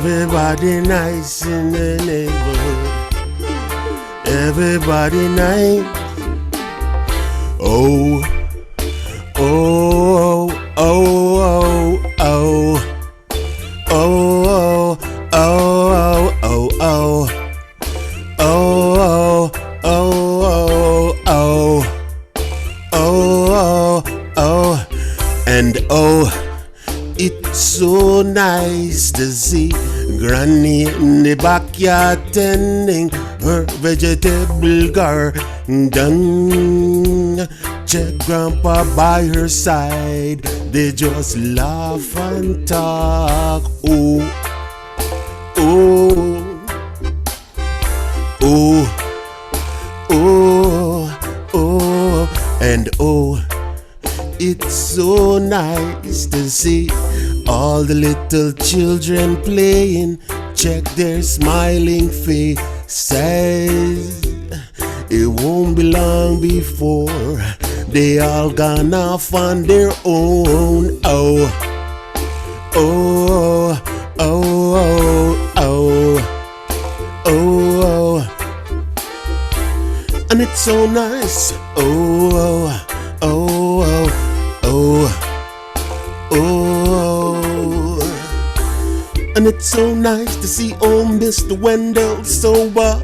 Everybody nice in the neighborhood. Everybody nice. Oh, oh, oh, oh, oh, oh, oh, oh, oh, oh, oh, oh, oh, oh, oh, and oh, it's so nice to see Granny in the backyard tending her vegetable garden. Check Grandpa by her side, they just laugh and talk. Oh, oh, oh, oh, oh, and oh, it's so nice to see all the little children playing. Check their smiling faces. It won't be long before they all gone off on their own. Oh, oh, oh, oh, oh, oh, and it's so nice. Oh, oh, oh, oh, and it's so nice to see old Mr. Wendell sober.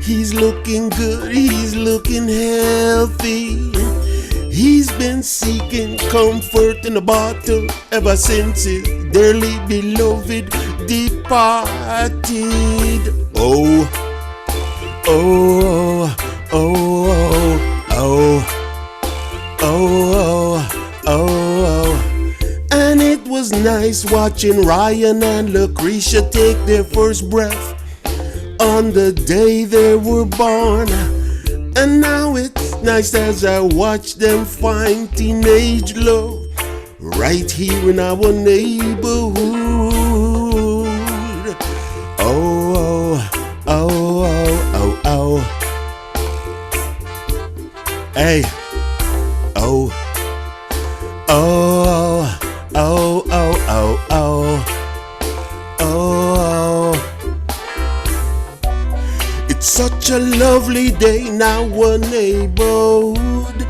He's looking good, he's looking healthy. He's been seeking comfort in a bottle ever since his dearly beloved departed. Oh, oh, oh, oh, oh, oh, and it was nice watching Ryan and Lucretia take their first breath on the day they were born. And now it's nice as I watch them find teenage love right here in our neighborhood. Oh, oh, oh, oh, oh, hey, oh, oh, oh, oh, oh, oh, oh. It's such a lovely day in our neighborhood.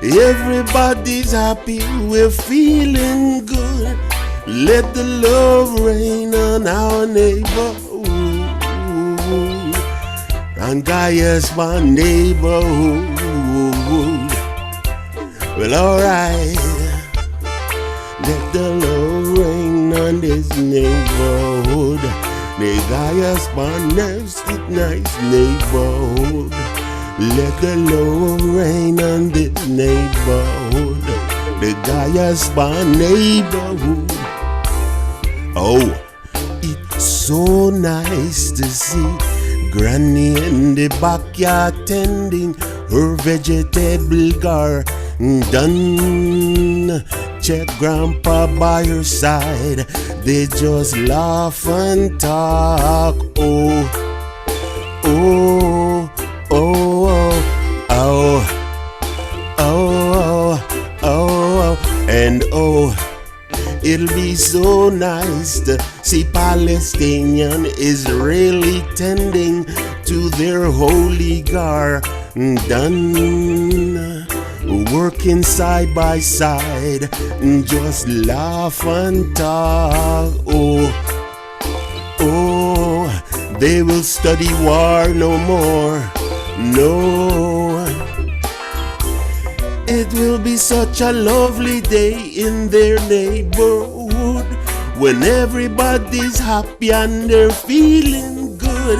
Everybody's happy, we're feeling good. Let the love reign on our neighborhood. On Guyaspon neighborhood. Well, alright. Let the love reign on this neighborhood. The Guyaspon nice neighborhood. Let the love reign on this neighborhood. The Guyaspon neighborhood. Oh, it's so nice to see Granny in the backyard tending her vegetable garden. Check Grandpa by her side, they just laugh and talk. Oh, oh, oh, oh, oh, oh, oh, and oh, it'll be so nice to see Palestinian Israeli tending to their holy garden. Working side by side, just laugh and talk. Oh, oh, they will study war no more. No, it will be such a lovely day in their neighborhood when everybody's happy and they're feeling good.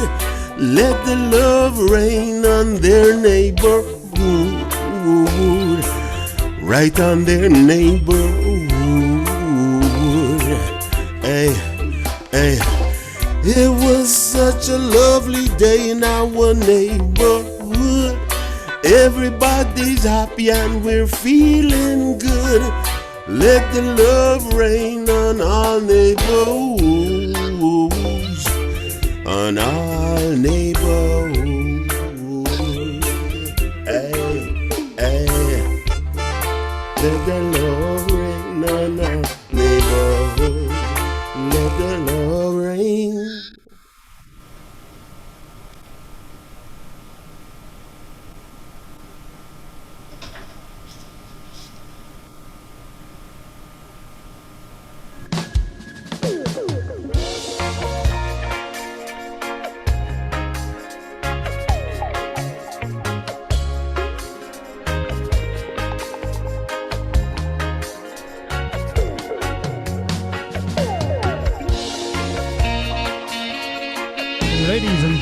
Let the love reign on their neighborhood. Right on their neighborhood. Hey, hey, it was such a lovely day in our neighborhood. Everybody's happy and we're feeling good. Let the love reign on our neighborhoods, on our neighborhoods. Hey, hey. Let the love reign on our neighborhood. Let the love reign.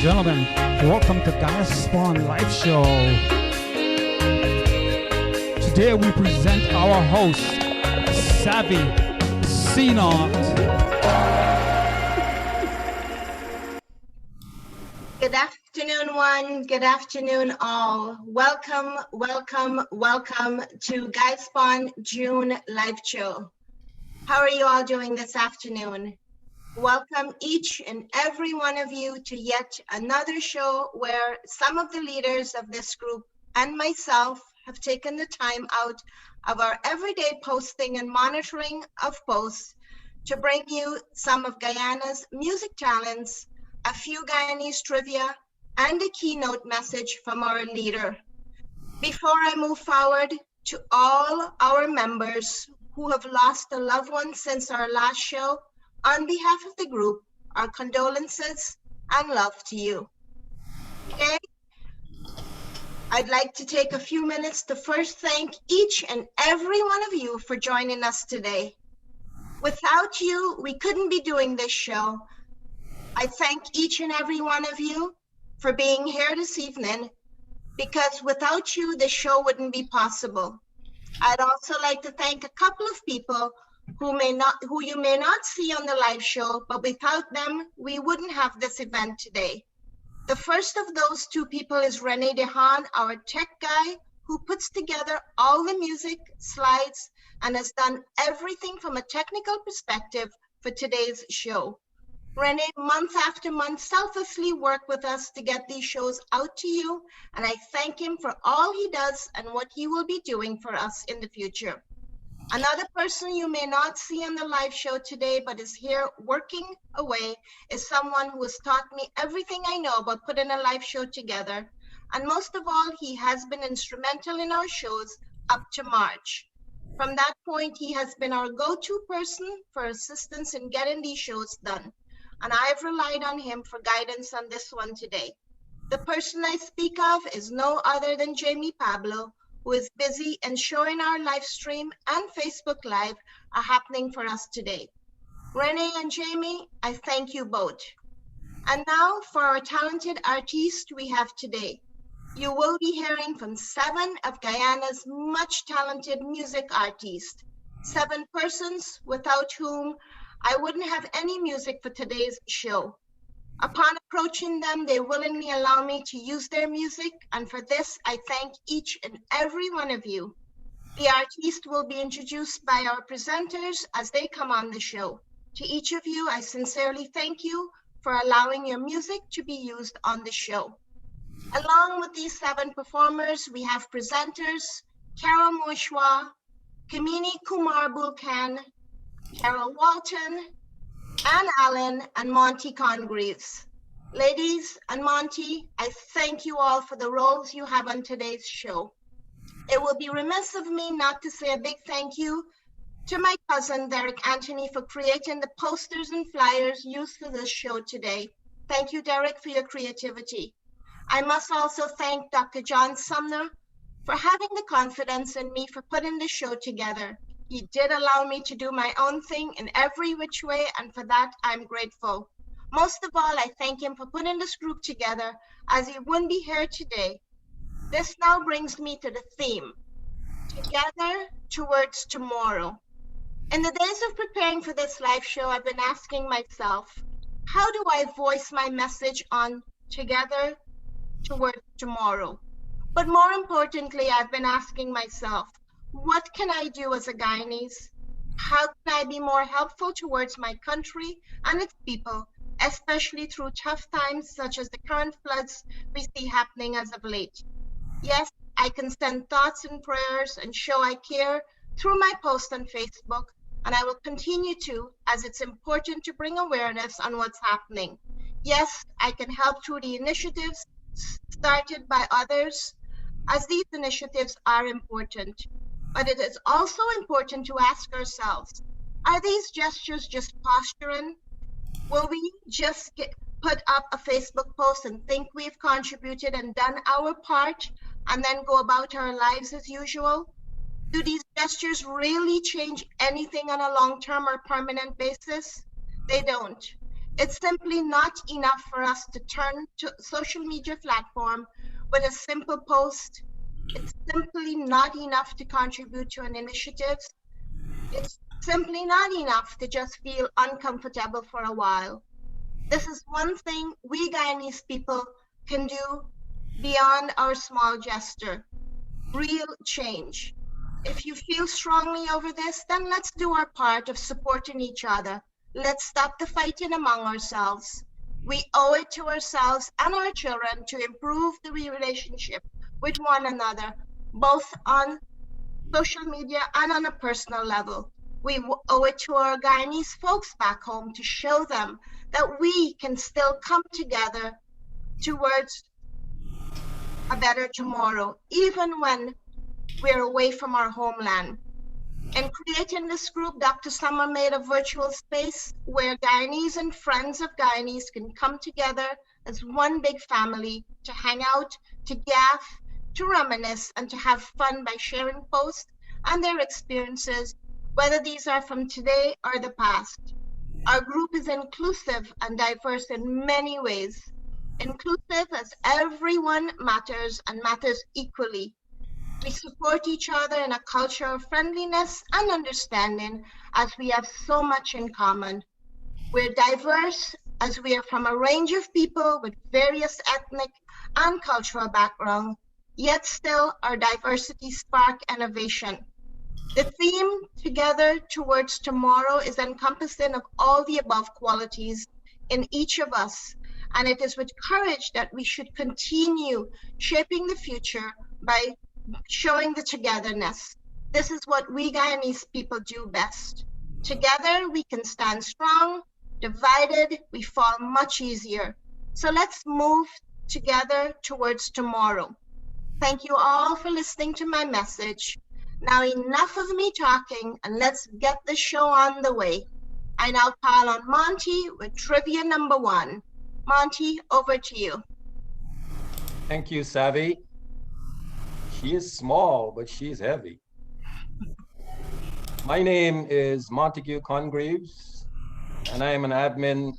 gentlemen, welcome to Guyaspon Live Show. Today we present our host, Savvy Cnot. Good afternoon, one. Good afternoon, all. Welcome, welcome, welcome to Guyaspon June Live Show. How are you all doing this afternoon? Welcome each and every one of you to yet another show where some of the leaders of this group and myself have taken the time out of our everyday posting and monitoring of posts to bring you some of Guyana's music talents, a few Guyanese trivia, and a keynote message from our leader. Before I move forward, to all our members who have lost a loved one since our last show, on behalf of the group, our condolences and love to you. Okay? I'd like to take a few minutes to first thank each and every one of you for joining us today. Without you, we couldn't be doing this show. I thank each and every one of you for being here this evening, because without you, the show wouldn't be possible. I'd also like to thank a couple of people who you may not see on the live show, but without them, we wouldn't have this event today. The first of those two people is Rene Dehaan, our tech guy, who puts together all the music, slides, and has done everything from a technical perspective for today's show. Rene, month after month, selflessly worked with us to get these shows out to you, and I thank him for all he does and what he will be doing for us in the future. Another person you may not see on the live show today, but is here working away, is someone who has taught me everything I know about putting a live show together. And most of all, he has been instrumental in our shows up to March. From that point, he has been our go-to person for assistance in getting these shows done. And I've relied on him for guidance on this one today. The person I speak of is no other than Jamie Pablo, who is busy ensuring our live stream and Facebook Live are happening for us today. Rene and Jamie, I thank you both. And now for our talented artiste we have today. You will be hearing from 7 of Guyana's much talented music artists, 7 persons without whom I wouldn't have any music for today's show. Upon approaching them, they willingly allow me to use their music, and for this, I thank each and every one of you. The artiste will be introduced by our presenters as they come on the show. To each of you, I sincerely thank you for allowing your music to be used on the show. Along with these 7 performers, we have presenters Carol Moishwa, Kamini Kumar Bulkan, Carol Walton, Anne Allen, and Monty Congreves. Ladies and Monty, I thank you all for the roles you have on today's show. It will be remiss of me not to say a big thank you to my cousin, Derek Anthony, for creating the posters and flyers used for this show today. Thank you, Derek, for your creativity. I must also thank Dr. John Sumner for having the confidence in me for putting the show together. He did allow me to do my own thing in every which way, and for that, I'm grateful. Most of all, I thank him for putting this group together, as he wouldn't be here today. This now brings me to the theme, Together Towards Tomorrow. In the days of preparing for this live show, I've been asking myself, how do I voice my message on Together Towards Tomorrow? But more importantly, I've been asking myself, what can I do as a Guyanese? How can I be more helpful towards my country and its people, especially through tough times such as the current floods we see happening as of late? Yes, I can send thoughts and prayers and show I care through my post on Facebook, and I will continue to, as it's important to bring awareness on what's happening. Yes, I can help through the initiatives started by others, as these initiatives are important. But it is also important to ask ourselves, are these gestures just posturing? Will we just put up a Facebook post and think we've contributed and done our part and then go about our lives as usual? Do these gestures really change anything on a long-term or permanent basis? They don't. It's simply not enough for us to turn to social media platform with a simple post. It's simply not enough to contribute to an initiative. It's simply not enough to just feel uncomfortable for a while. This is one thing we Guyanese people can do beyond our small gesture, real change. If you feel strongly over this, then let's do our part of supporting each other. Let's stop the fighting among ourselves. We owe it to ourselves and our children to improve the relationship with one another, both on social media and on a personal level. We owe it to our Guyanese folks back home to show them that we can still come together towards a better tomorrow, even when we're away from our homeland. In creating this group, Dr. Summer made a virtual space where Guyanese and friends of Guyanese can come together as one big family to hang out, to gaff, to reminisce, and to have fun by sharing posts and their experiences, whether these are from today or the past. Our group is inclusive and diverse in many ways. Inclusive as everyone matters and matters equally. We support each other in a culture of friendliness and understanding as we have so much in common. We're diverse as we are from a range of people with various ethnic and cultural backgrounds, yet still our diversity spark innovation. The theme, Together Towards Tomorrow, is encompassing of all the above qualities in each of us, and it is with courage that we should continue shaping the future by showing the togetherness. This is what we Guyanese people do best. Together, we can stand strong. Divided, we fall much easier. So let's move together towards tomorrow. Thank you all for listening to my message. Now enough of me talking, and let's get the show on the way. I now call on Monty with trivia number 1. Monty, over to you. Thank you, Savvy. She is small, but she's heavy. My name is Montague Congreves, and I am an admin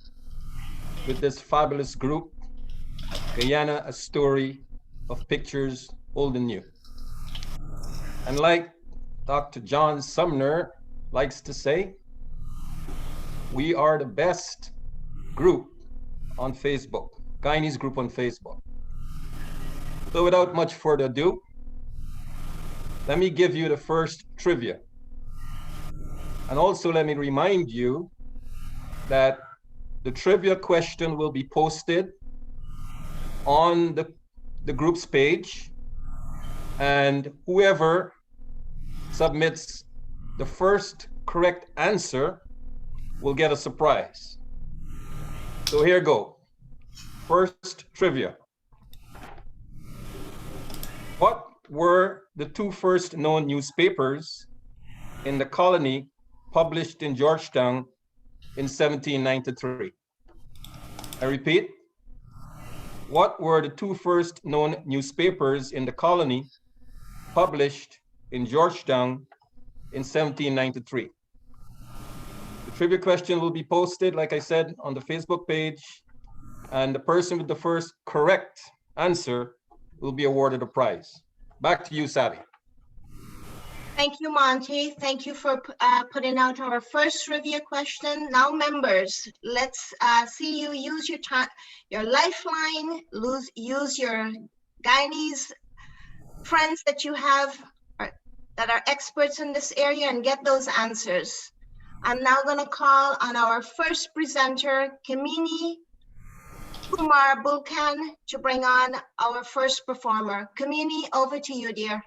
with this fabulous group, Guyana, a story of pictures old and new. And like Dr. John Sumner likes to say, we are the best group on Facebook, Guyanese group on Facebook. So without much further ado, let me give you the first trivia. And also let me remind you that the trivia question will be posted on the group's page, and whoever submits the first correct answer will get a surprise. So here go. First trivia. What were the 2 first known newspapers in the colony published in Georgetown in 1793? I repeat, what were the 2 first known newspapers in the colony published in Georgetown in 1793? The trivia question will be posted, like I said, on the Facebook page, and the person with the first correct answer will be awarded a prize. Back to you, Savvy. Thank you, Monty. Thank you for putting out our first trivia question. Now, members, let's see you use your lifeline, use your Guyanese friends that you have that are experts in this area and get those answers. I'm now going to call on our first presenter, Kamini Kumar Bulkan, to bring on our first performer. Kamini, over to you, dear.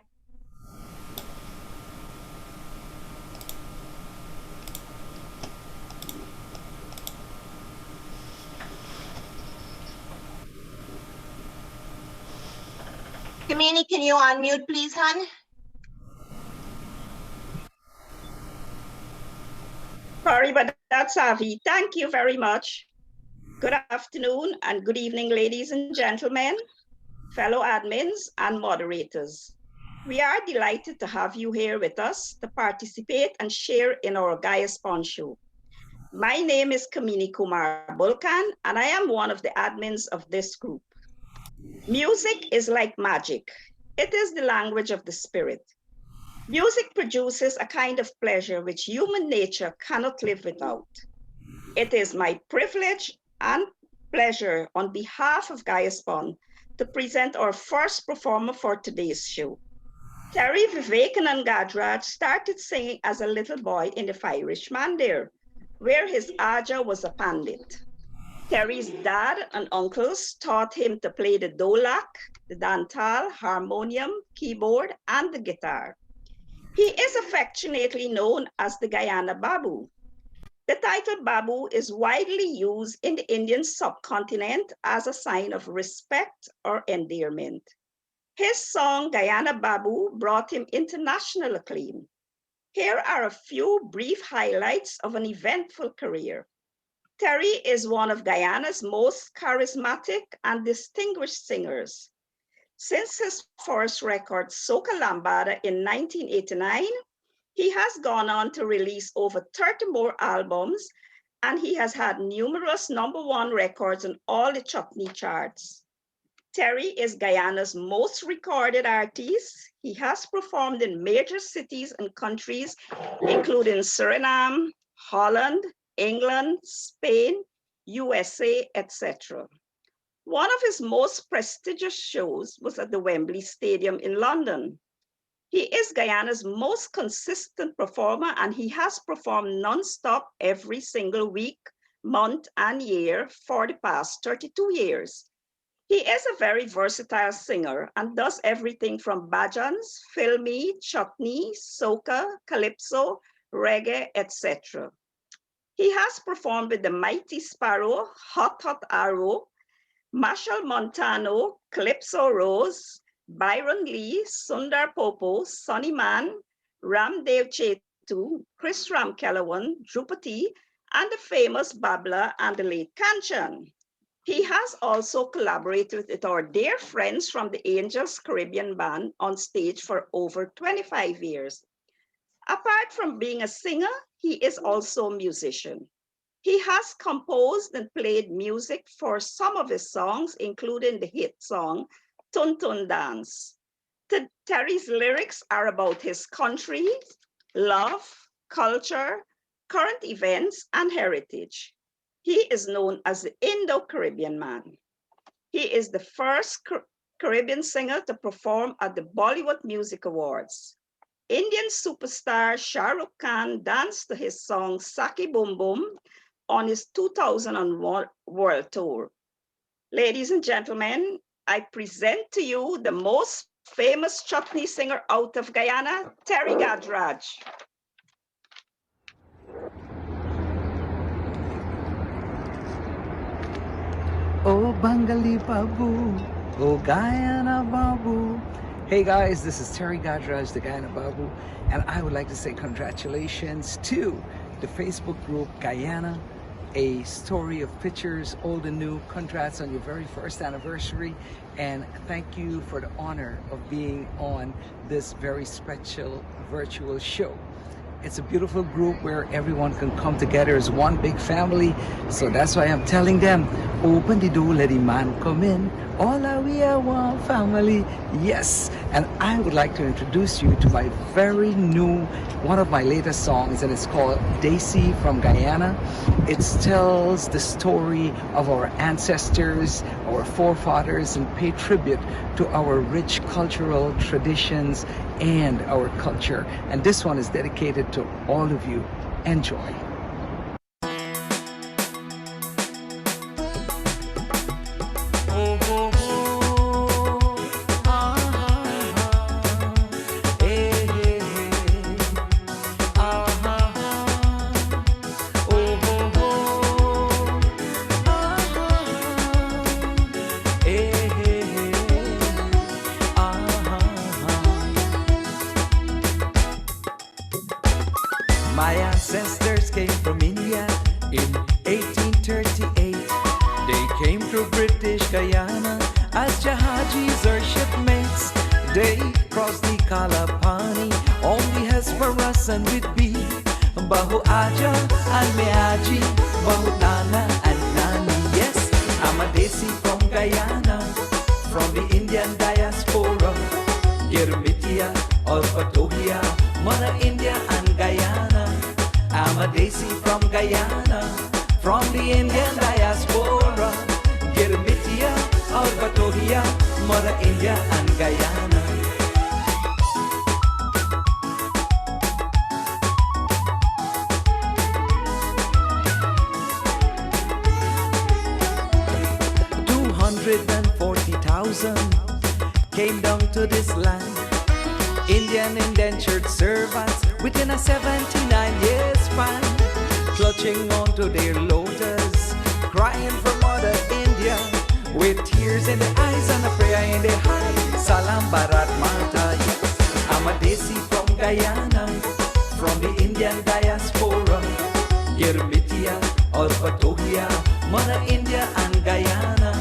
Kamini, can you unmute, please, hon? Sorry, but that's Avi. Thank you very much. Good afternoon and good evening, ladies and gentlemen, fellow admins and moderators. We are delighted to have you here with us to participate and share in our Guyaspon show. My name is Kamini Kumar Bulkan, and I am one of the admins of this group. Music is like magic. It is the language of the spirit. Music produces a kind of pleasure which human nature cannot live without. It is my privilege and pleasure on behalf of Guyaspon to present our first performer for today's show. Terry Vivekanand Gadraj started singing as a little boy in the Irish Mandir, where his Aja was a pandit. Terry's dad and uncles taught him to play the dholak, the dantal, harmonium, keyboard, and the guitar. He is affectionately known as the Guyana Babu. The title Babu is widely used in the Indian subcontinent as a sign of respect or endearment. His song Guyana Babu brought him international acclaim. Here are a few brief highlights of an eventful career. Terry is one of Guyana's most charismatic and distinguished singers. Since his first record, Soca Lambada, in 1989, he has gone on to release over 30 more albums, and he has had numerous #1 records on all the chutney charts. Terry is Guyana's most recorded artist. He has performed in major cities and countries, including Suriname, Holland, England, Spain, USA, etc. One of his most prestigious shows was at the Wembley Stadium in London. He is Guyana's most consistent performer, and he has performed non-stop every single week, month, and year for the past 32 years. He is a very versatile singer and does everything from bhajans, filmi, chutney, soca, calypso, reggae, etc. He has performed with the Mighty Sparrow, Hot Hot Arrow, Marshall Montano, Calypso Rose, Byron Lee, Sundar Popo, Sonny Man, Ramdev Chetu, Chris Ramkalawan, Drupati, and the famous Babla and the late Kanchan. He has also collaborated with our dear friends from the Angels Caribbean Band on stage for over 25 years. Apart from being a singer, he is also a musician. He has composed and played music for some of his songs, including the hit song, Tun Tun Dance. Terry's lyrics are about his country, love, culture, current events, and heritage. He is known as the Indo-Caribbean man. He is the first Caribbean singer to perform at the Bollywood Music Awards. Indian superstar Shah Rukh Khan danced to his song Saki Boom Boom on his 2001 world tour. Ladies and gentlemen, I present to you the most famous chutney singer out of Guyana, Terry Gadraj. Oh Bengali Babu, oh Guyana Babu. Hey guys, this is Terry Gadraj, the Guyana Babu, and I would like to say congratulations to the Facebook group Guyana, a story of pictures, old and new. Congrats on your very first anniversary, and thank you for the honor of being on this very special virtual show. It's a beautiful group where everyone can come together as one big family. So that's why I'm telling them, open the door, let the man come in. All we are one family. Yes. And I would like to introduce you to my very new, one of my latest songs, and it's called Desi from Guyana. It tells the story of our ancestors, our forefathers, and pay tribute to our rich cultural traditions and our culture. And this one is dedicated to all of you. Enjoy. My ancestors came from India in 1838. They came to British Guyana as Jahajis or shipmates. They crossed the Kalapani on the Hesperus and with B. Bahu Aja and Meaji, Bahu Nana and Nani. Yes, I'm a Desi from Guyana, from the Indian diaspora. Girmitia or Patohia, Mother India and Guyana. I'm a Desi from Guyana, from the Indian diaspora. Girmitia or Patohia, Mother India and Guyana. 240,000 came down to this land. Indian indentured servants within a 79 years span, clutching onto their lotus, crying for Mother India, with tears in their eyes and a prayer in their heart. Salam Bharat Mata. I'm a Desi from Guyana, from the Indian diaspora. Girmitia or Patohia, Mother India and Guyana.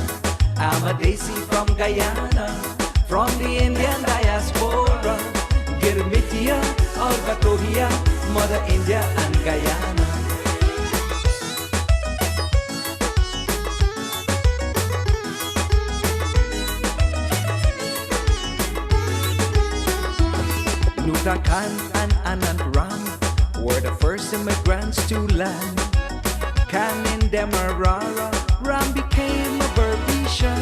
I'm a Desi from Guyana, from the Indian diaspora. Girmitia or Patohia, Mother India and Guyana. Nuta Khan and Anand Ram were the first immigrants to land. Khan in Demerara, Ram became a Berbican.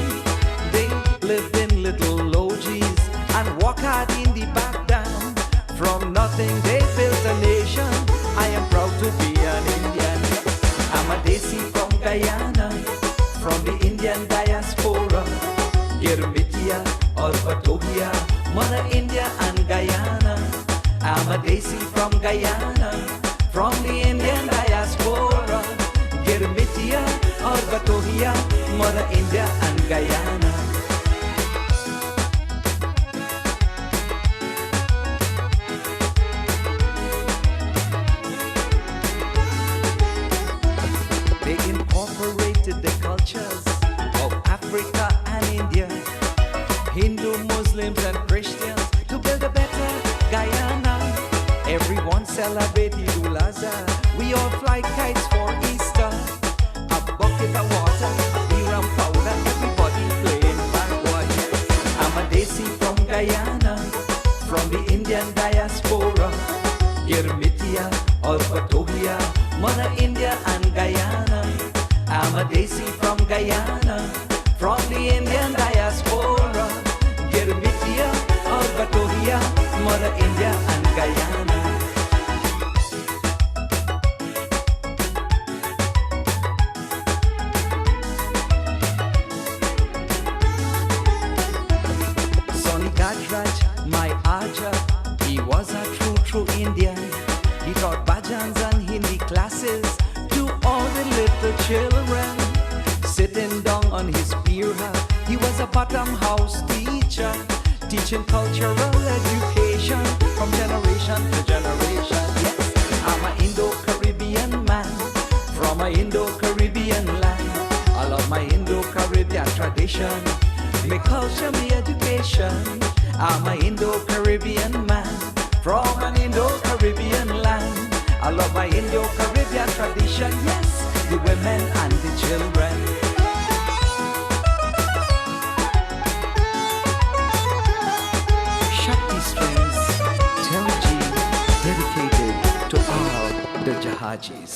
They lived in little lodges and walked hard in the back down. From nothing they built a nation. I am proud to be an Indian. I'm a Desi from Guyana, from the Indian diaspora. Girmitia or Patohia, Mother India and Guyana. I'm a Desi from Guyana, from the Indian diaspora. Girmitia or Patohia, Mother India and Guyana. They incorporated the cultures of Africa and India, Hindu, Muslims and Christians, to build a better Guyana. Everyone celebrate Eid al-Azha. We all fly kites for Easter. A bucket of water, a beer and powder, everybody playing bagua. I'm a Desi from Guyana, from the Indian diaspora. Girmitia or Patohia, Mother India and Guyana. I'm a Desi from Guyana, from the Indian diaspora. Girmitia or Patohia, Mother India and Guyana. Sonny Gajraj, my Aja, he was a true Indian. He taught bhajans and Hindi classes to all the little children. Sitting down on his beer hut, he was a bottom house teacher, teaching cultural education from generation to generation. Yes, I'm an Indo-Caribbean man, from an Indo-Caribbean land. I love my Indo-Caribbean tradition, my culture, my education. I'm an Indo-Caribbean man, from an Indo-Caribbean land. I love my Indo-Caribbean tradition, yes, the women and the children. Shakti Strings, Telji, dedicated to all the Jahajis.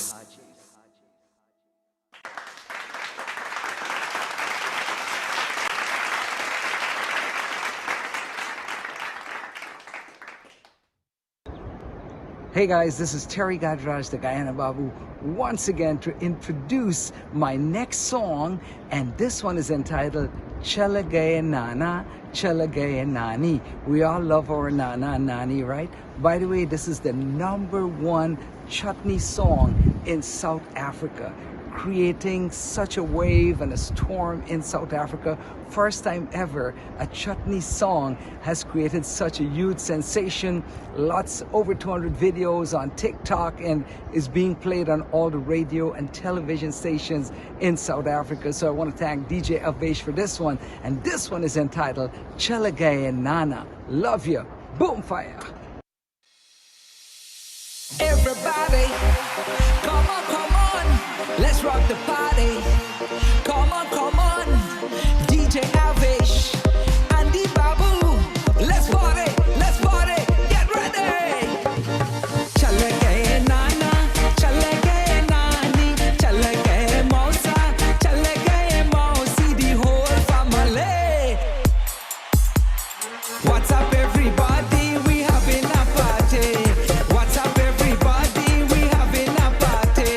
Hey guys, this is Terry Gadraj, the Guyana Babu, once again to introduce my next song, and this one is entitled Chala Gaya Nana, Chala Gaya Nani. We all love our Nana and Nani, right? By the way, this is the #1 chutney song in South Africa, creating such a wave and a storm in South Africa. First time ever a chutney song has created such a huge sensation. Lots, over 200 videos on TikTok, and is being played on all the radio and television stations in South Africa. So I want to thank DJ Avesh for this one. And this one is entitled Chala Gaya Nana. Love you. Boom fire. Everybody party. Come on, let's rock the party. Come on, DJ Avish, Andy Babu, let's party, get ready. Chalake nana, chalake nani, chalake mosa, chalake mosi, the whole family. What's up, everybody? We having a party. What's up, everybody? We having a party.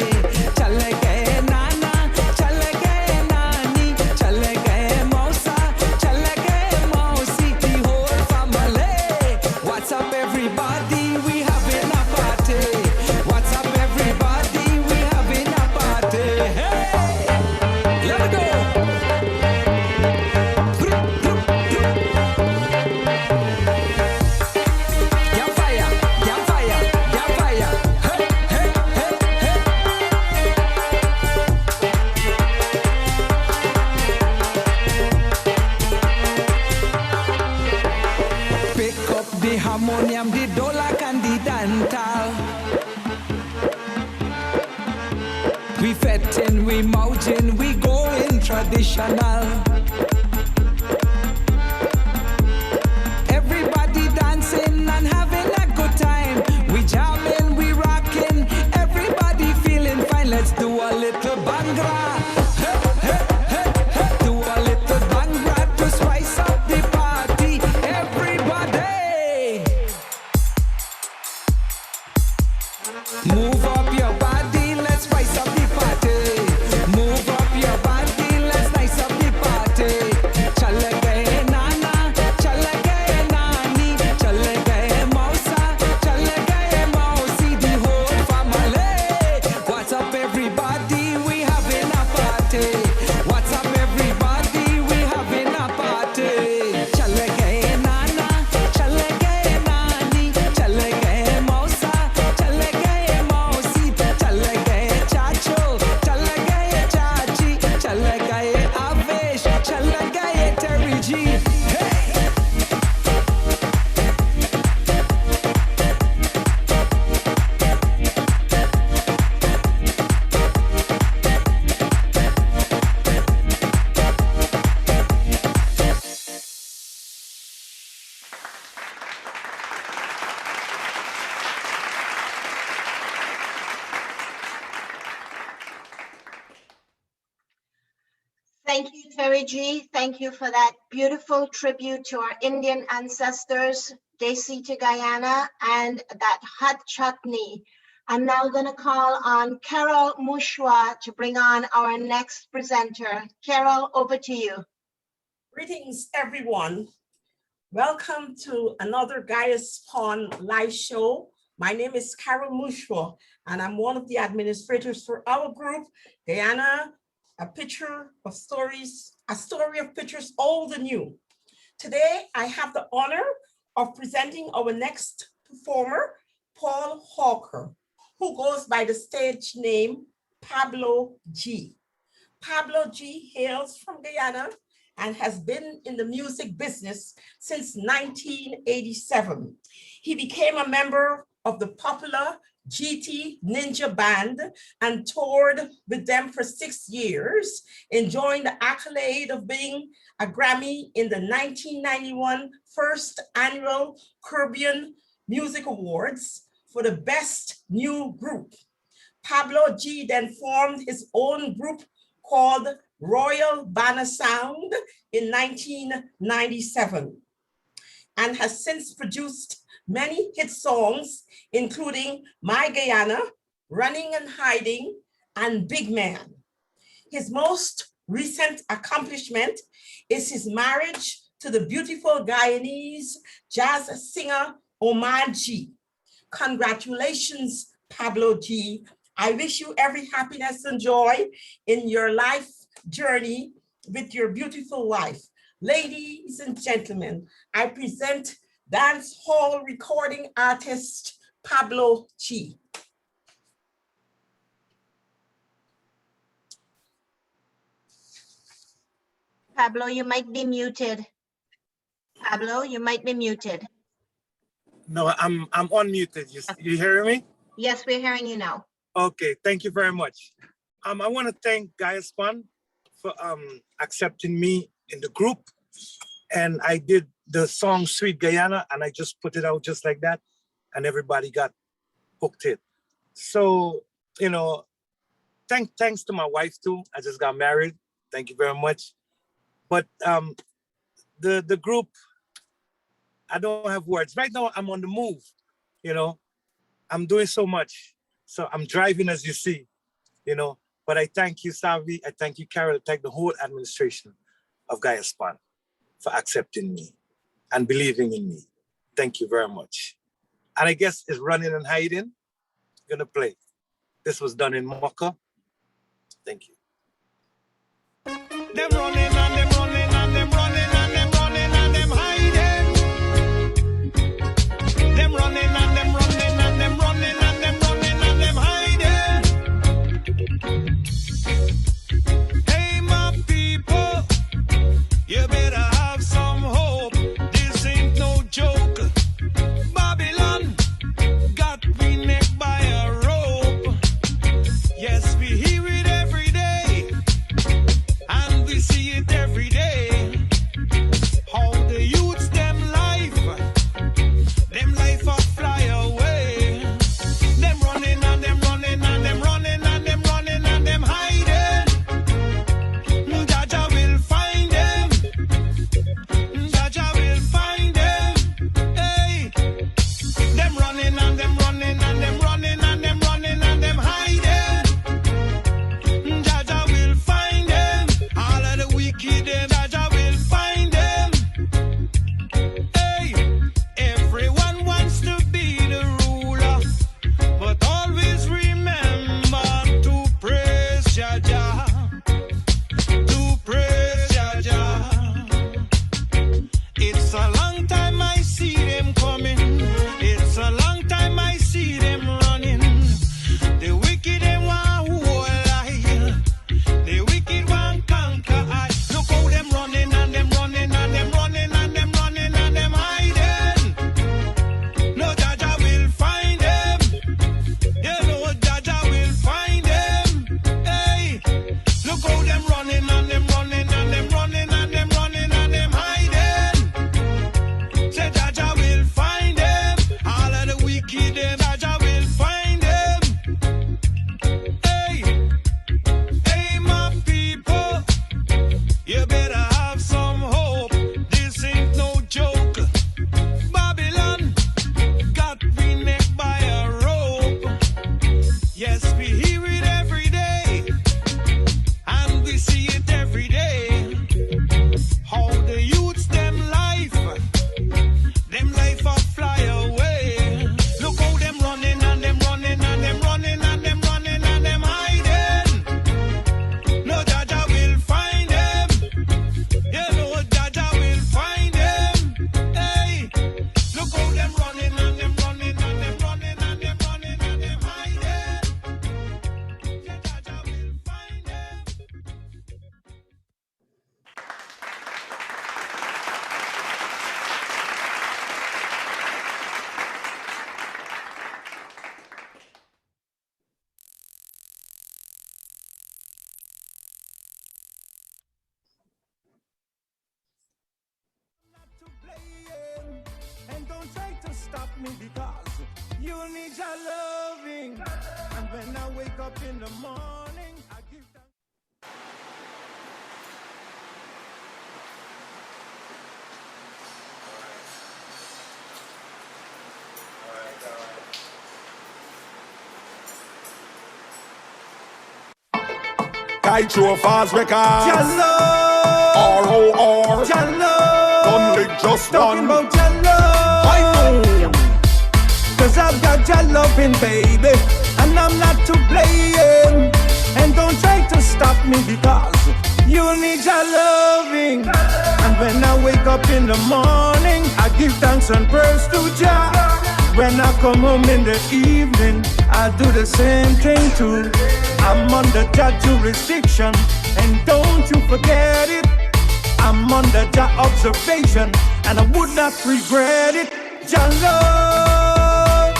Chalake nana, chalake nani, chalake mosa, chalake mosi, the whole family. What's up, everybody? We having a party. What's up, everybody? We having a party. Hey, let me go. Get fire, get fire, get fire. Hey, hey, hey, hey. Pick up the harmonium, the dolak and the dantal. We fettin', we moujin', we going traditional. Everybody dancing and having a good time. We jamming, we rocking, everybody feeling fine. Let's do a little bangra. Hey, hey, hey, hey. Do a little bangra to spice up the party. Everybody, move up your body, let's spice up the party. Move up your body, let's spice up the party. Chalake nana, chalake nani, chalake mosa, chalake mosi, the whole family. What's up, everybody? We having a party. What's up, everybody? We having a party. Chalake nana, chalake nani, chalake mosa, chalake mosi, chalake chacho, chalake chachi, chalake avish, chalake Terry G. Hey! Thank you, Terry G. Thank you for that beautiful tribute to our Indian ancestors, Desi to Guyana, and that hot chutney. I'm now going to call on Carol Mushwa to bring on our next presenter. Carol, over to you. Greetings, everyone. Welcome to another Guyaspon live show. My name is Carol Mushwa, and I'm one of the administrators for our group, Guyana, a story of pictures old and new. Today, I have the honor of presenting our next performer, Paul Hawker, who goes by the stage name Pablo G. Pablo G hails from Guyana and has been in the music business since 1987. He became a member of the popular GT Ninja Band and toured with them for 6 years, enjoying the accolade of being a Grammy in the 1991 first annual Caribbean Music Awards for the best new group. Pablo G then formed his own group called Royal Banner Sound in 1997 and has since produced many hit songs, including My Guyana, Running and Hiding, and Big Man. His most recent accomplishment is his marriage to the beautiful Guyanese jazz singer Oman G. Congratulations, Pablo G. I wish you every happiness and joy in your life journey with your beautiful wife. Ladies and gentlemen, I present dance hall recording artist Pablo G. Pablo, you might be muted. Pablo, you might be muted. No, I'm unmuted. You hear me? Yes, we're hearing you now. Okay, thank you very much. I want to thank Guyaspon for accepting me in the group. And I did the song Sweet Guyana, and I just put it out just like that, and everybody got hooked in. So, you know, thanks to my wife too. I just got married. Thank you very much. But the group, I don't have words. Right now, I'm on the move, you know. I'm doing so much. So I'm driving, as you see, you know. But I thank you, Savi. I thank you, Carol. I thank the whole administration of Guyaspon for accepting me and believing in me. Thank you very much. And I guess it's Running and Hiding. Gonna play. This was done in Mocha. Thank you. Them running and them running and them running and them running and them hiding. Them running and them running and them running and them running and them hiding. Hey, my people, you better have some hope. This ain't no joke. Babylon got me neck by a rope. Yes, we hear it every day, and we see it every day. How the youths them life a fly away. Them running and them running and them running and them running and them hiding. Jaja will find them. Jaja will find them. Hey, them running and them running and them running and them running and them hiding. Jaja will find them. All of the wicked, them Jaja will find them. Hey, everyone wants to be the ruler, but always remember to praise Jaja. To praise Jaja. It's a long time I see them coming. It's a long time I see them running. The wicked them want whole lie. The wicked want conquer I. Look how them running and them running and them running and them running and them hiding. No Jaja will find them. You know Jaja will find them. Hey, look how them running and them running and them running and them running and them hiding. Say Jaja will find them. All of the wicked them Jaja will find them. Hey, hey, my people, you better have some hope. This ain't no joke. Babylon got me neck by a rope. Yes, we hear it every day, and we see it every day. How the youths them life a fly away. Look how them running and them running and them running and them running and them hiding. No Jaja will find them. You know Jaja will find them. Hey, look how them running and them running and them running and them running and them hiding. Yeah, Jaja will find them. To playing, and don't try to stop me because you need your loving. And when I wake up in the morning, I give thanks. Kaito Faz Records. Jello, R.O.R. Jello, Don't lick just talking one. about Jello. Cause I've got your loving, baby, and I'm not to blame. And don't try to stop me because you need your loving. And when I wake up in the morning, I give thanks and praise to Jah. When I come home in the evening, I do the same thing too. I'm under Jah jurisdiction, and don't you forget it. I'm under Jah observation, and I would not regret it. Jah love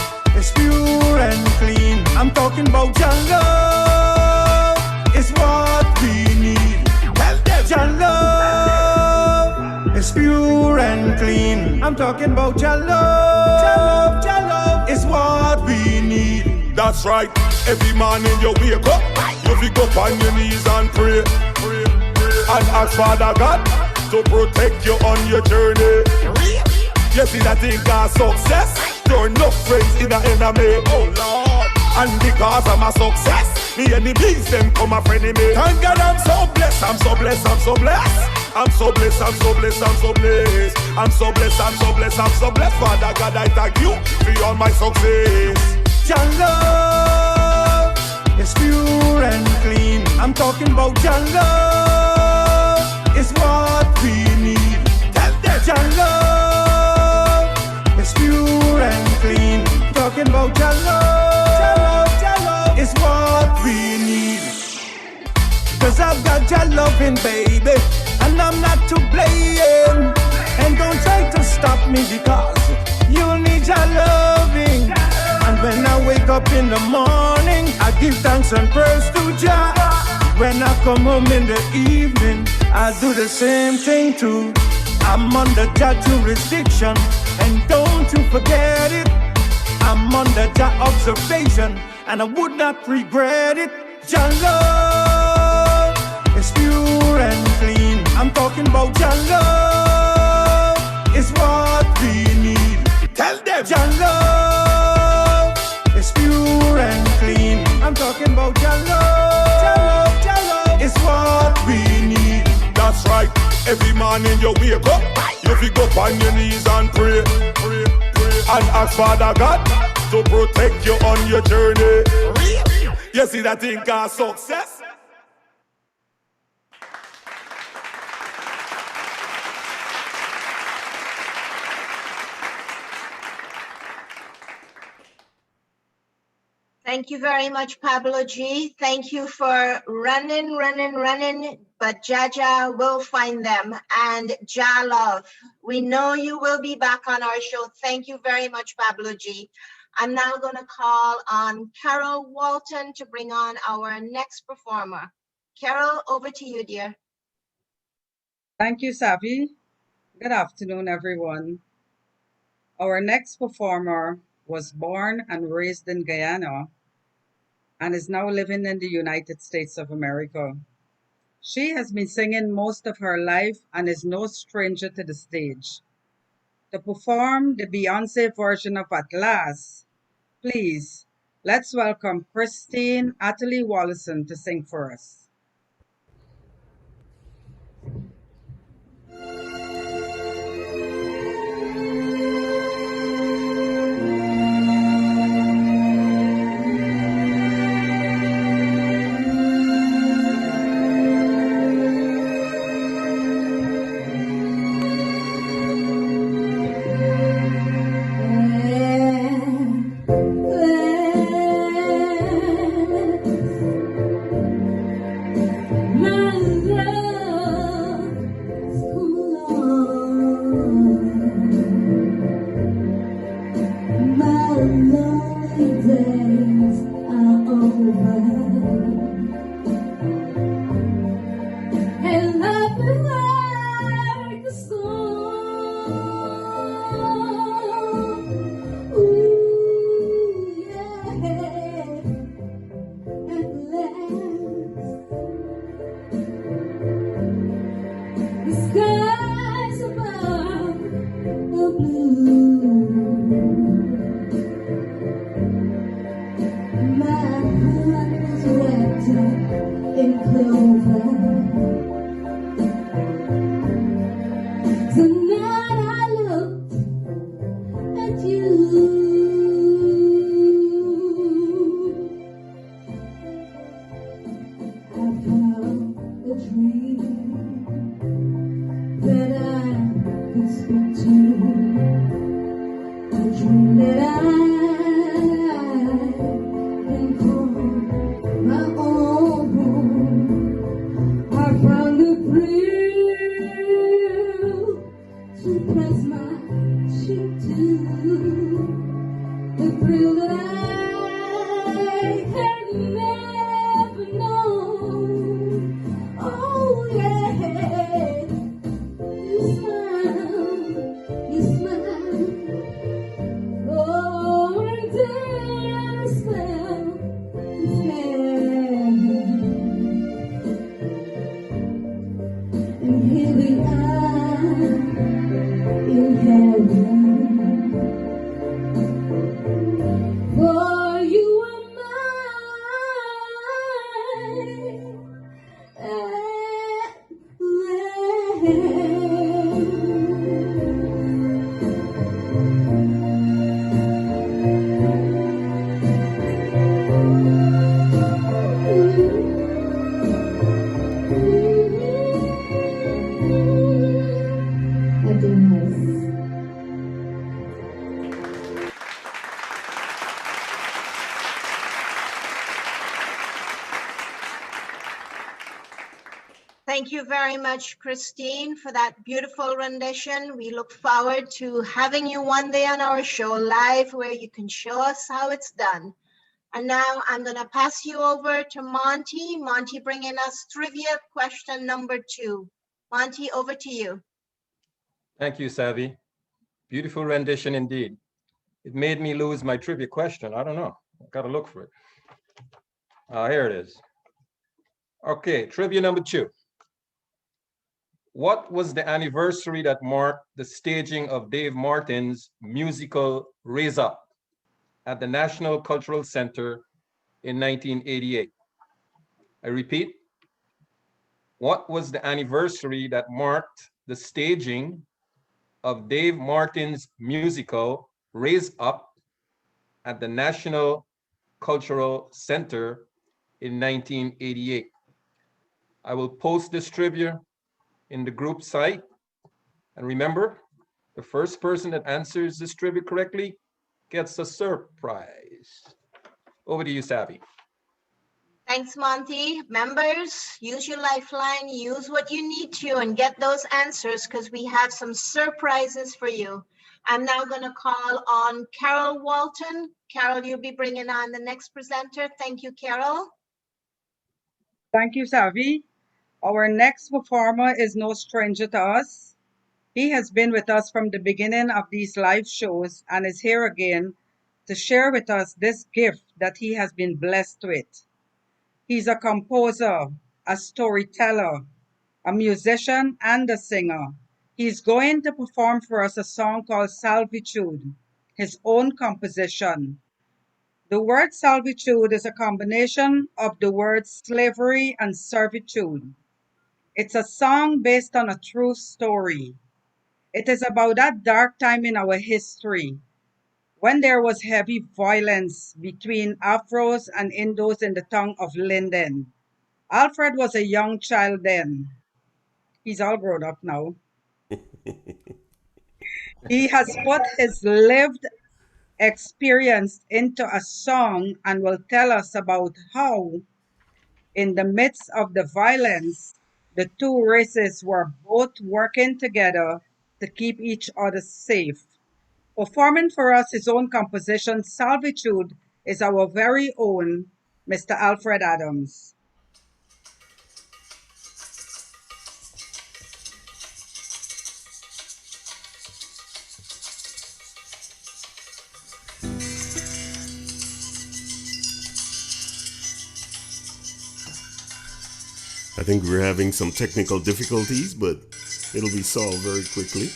is pure and clean. I'm talking about your love is what we need. Tell them your love is pure and clean. I'm talking about your love, your love is what we need. That's right. Every morning you wake up, you fi go on your knees and pray, and ask Father God to protect you on your journey. You see that thing called success, turn up friends in a enemy. Oh Lord, and because of my success, me enemies them come a friend of me. Thank God I'm so blessed, I'm so blessed, I'm so blessed. I'm so blessed, I'm so blessed, I'm so blessed. I'm so blessed, I'm so blessed, I'm so blessed. Father God, I thank you for all my success. Your love is pure and clean. I'm talking about your love is what we need. Tell them your love is pure and clean. Talking about your love is what we need. Cause I've got your loving, baby, and I'm not to blame. And don't try to stop me because you need your loving. And when I wake up in the morning, I give thanks and praise to Jah. When I come home in the evening, I do the same thing too. I'm under Jah jurisdiction, and don't you forget it. I'm under Jah observation, and I would not regret it. Jah love is pure and clean. I'm talking about Jah love is what we need. Tell them Jah love is pure and clean. I'm talking about your love, your love is what we need. that's right. Every morning you wake up, you fi go on your knees and pray, and ask Father God to protect you on your journey. You see that thing called success. Thank you very much, Pablo G. Thank you for running, but Jaja will find them, and Jah love. We know you will be back on our show. Thank you very much, Pablo G. I'm now going to call on Carol Walton to bring on our next performer. Carol, over to you, dear. Thank you, Savi. Good afternoon, everyone. Our next performer was born and raised in Guyana and is now living in the United States of America. She has been singing most of her life and is no stranger to the stage. To perform the Beyonce version of At Last, please, let's welcome Christine Atlee Wallison to sing for us. Thank you very much, Christine, for that beautiful rendition. We look forward to having you one day on our show live where you can show us how it's done. And now I'm going to pass you over to Monty. Monty bringing us trivia question number 2. Monty, over to you. Thank you, Savvy. Beautiful rendition indeed. It made me lose my trivia question. I don't know. I got to look for it. Here it is. Okay, trivia number 2. What was the anniversary that marked the staging of Dave Martin's musical Raise Up at the National Cultural Center in 1988? I repeat, what was the anniversary that marked the staging of Dave Martin's musical Raise Up at the National Cultural Center in 1988? I will post this trivia in the group site. And remember, the first person that answers this trivia correctly gets a surprise. Over to you, Savvy. Thanks, Monty. Members, use your lifeline, use what you need to, and get those answers because we have some surprises for you. I'm now going to call on Carol Walton. Carol, you'll be bringing on the next presenter. Thank you, Carol. Thank you, Savvy. Our next performer is no stranger to us. He has been with us from the beginning of these live shows and is here again to share with us this gift that he has been blessed with. He's a composer, a storyteller, a musician, and a singer. He's going to perform for us a song called Salvitude, his own composition. The word salvitude is a combination of the words slavery and servitude. It's a song based on a true story. It is about that dark time in our history when there was heavy violence between Afros and Indos in the town of Linden. Alfred was a young child then. He's all grown up now. He has put his lived experience into a song and will tell us about how, in the midst of the violence, the two races were both working together to keep each other safe. Performing for us his own composition, Salvitude, is our very own Mr. Alfred Adams. I think we're having some technical difficulties, but it'll be solved very quickly.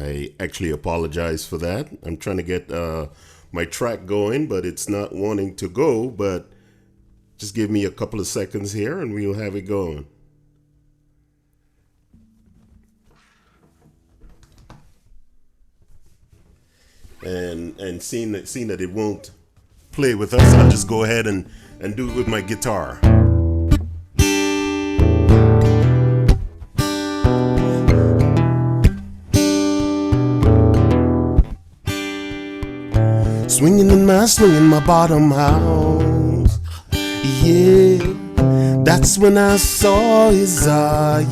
I actually apologize for that. I'm trying to get my track going, but it's not wanting to go. But just give me a couple of seconds here and we'll have it going. And seeing that it won't play with us, I'll just go ahead and do it with my guitar. Swinging in my bottom house. Yeah, that's when I saw his eyes,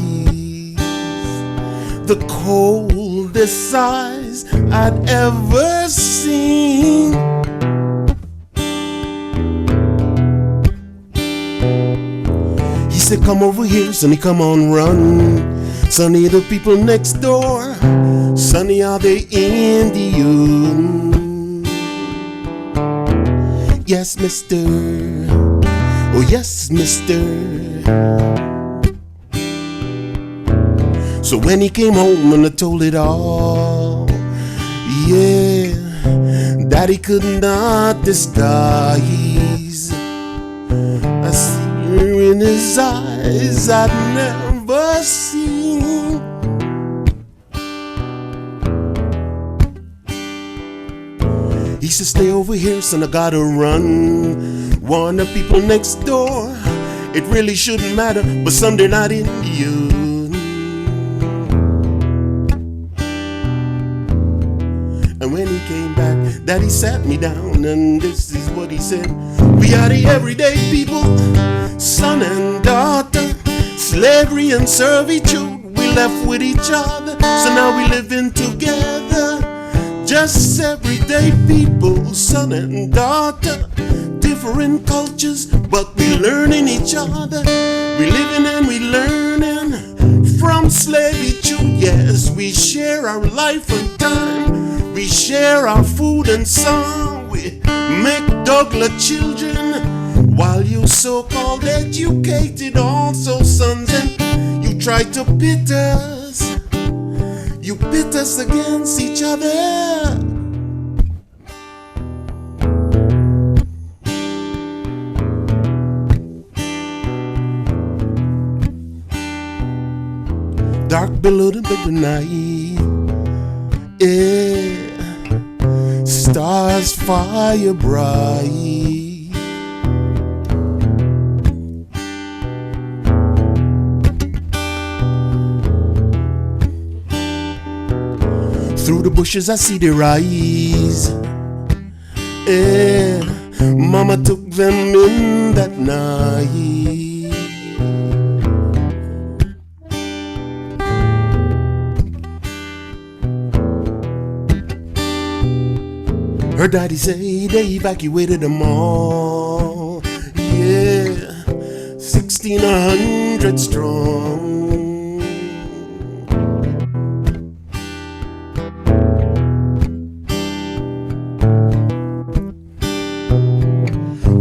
the coldest eyes I'd ever seen. He said, come over here, Sonny, come on, run. Sonny, the people next door, Sonny, are they Indian? Yes, mister. Oh, yes, mister. So when he came home and I told it all, yeah, that he could not disguise, I see her in his eyes eyes I'd never seen. He said, stay over here, son, I gotta run. Warn the people next door. It really shouldn't matter, but son, they're not Indian. And when he came back, Daddy sat me down, and this is what he said. We are the everyday people, son and daughter. Slavery and servitude, we left with each other. So now we living together. Just everyday people, son and daughter. Different cultures, but we learning each other. We living and we learning from servitude. Yes, we share our life and time. We share our food and song. We make Douglas children, while you so-called educated also sons, and you try to pit us. You pit us against each other. Dark below the bed night, yeah. Stars fire bright. Through the bushes I see their eyes. Yeah, Mama took them in that night. Her daddy say they evacuated them all. Yeah, 1,600 strong.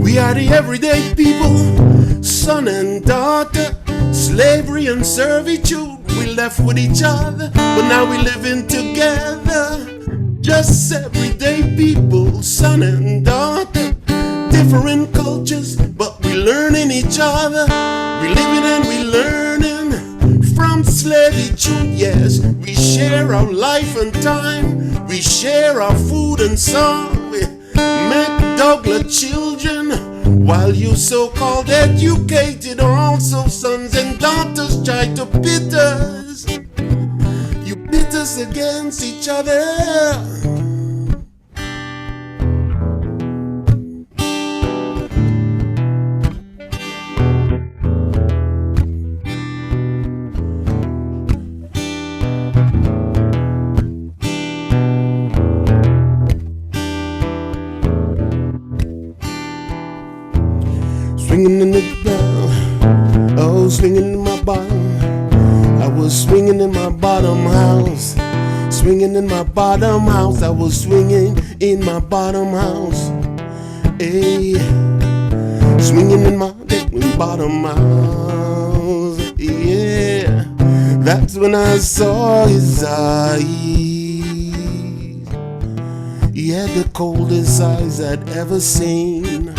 We are the everyday people, son and daughter. Slavery and servitude, we left with each other, but now we living together. Just everyday people, son and daughter. Different cultures, but we learning each other. We living and we learning from servitude. Yes, we share our life and time. We share our food and song. We make Douglas children, while you so-called educated also sons and daughters try to pit us. You pit us against each other. Swinging in the ground, oh, swinging in my bottom. I was swinging in my bottom house, swinging in my bottom house. I was swinging in my bottom house, hey, swinging in my bottom house, yeah. That's when I saw his eyes. He had the coldest eyes I'd ever seen.